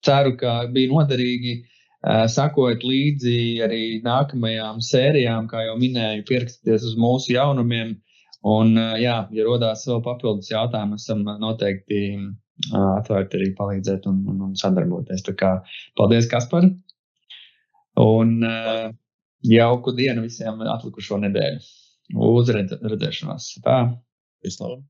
Ceru, ka bija noderīgi. Sakojot līdzi arī nākamajām sērijām, kā jau minēju, pierakstieties uz mūsu jaunumiem. Un, jā, ja rodās vēl papildus jautājumi, esam noteikti atvērti arī palīdzēt un sadarboties. Tā kā paldies, Kaspar. Un jauku dienu visiem atlikušo nedēļu. Uz redzēšanos. Tā. Vislabāk.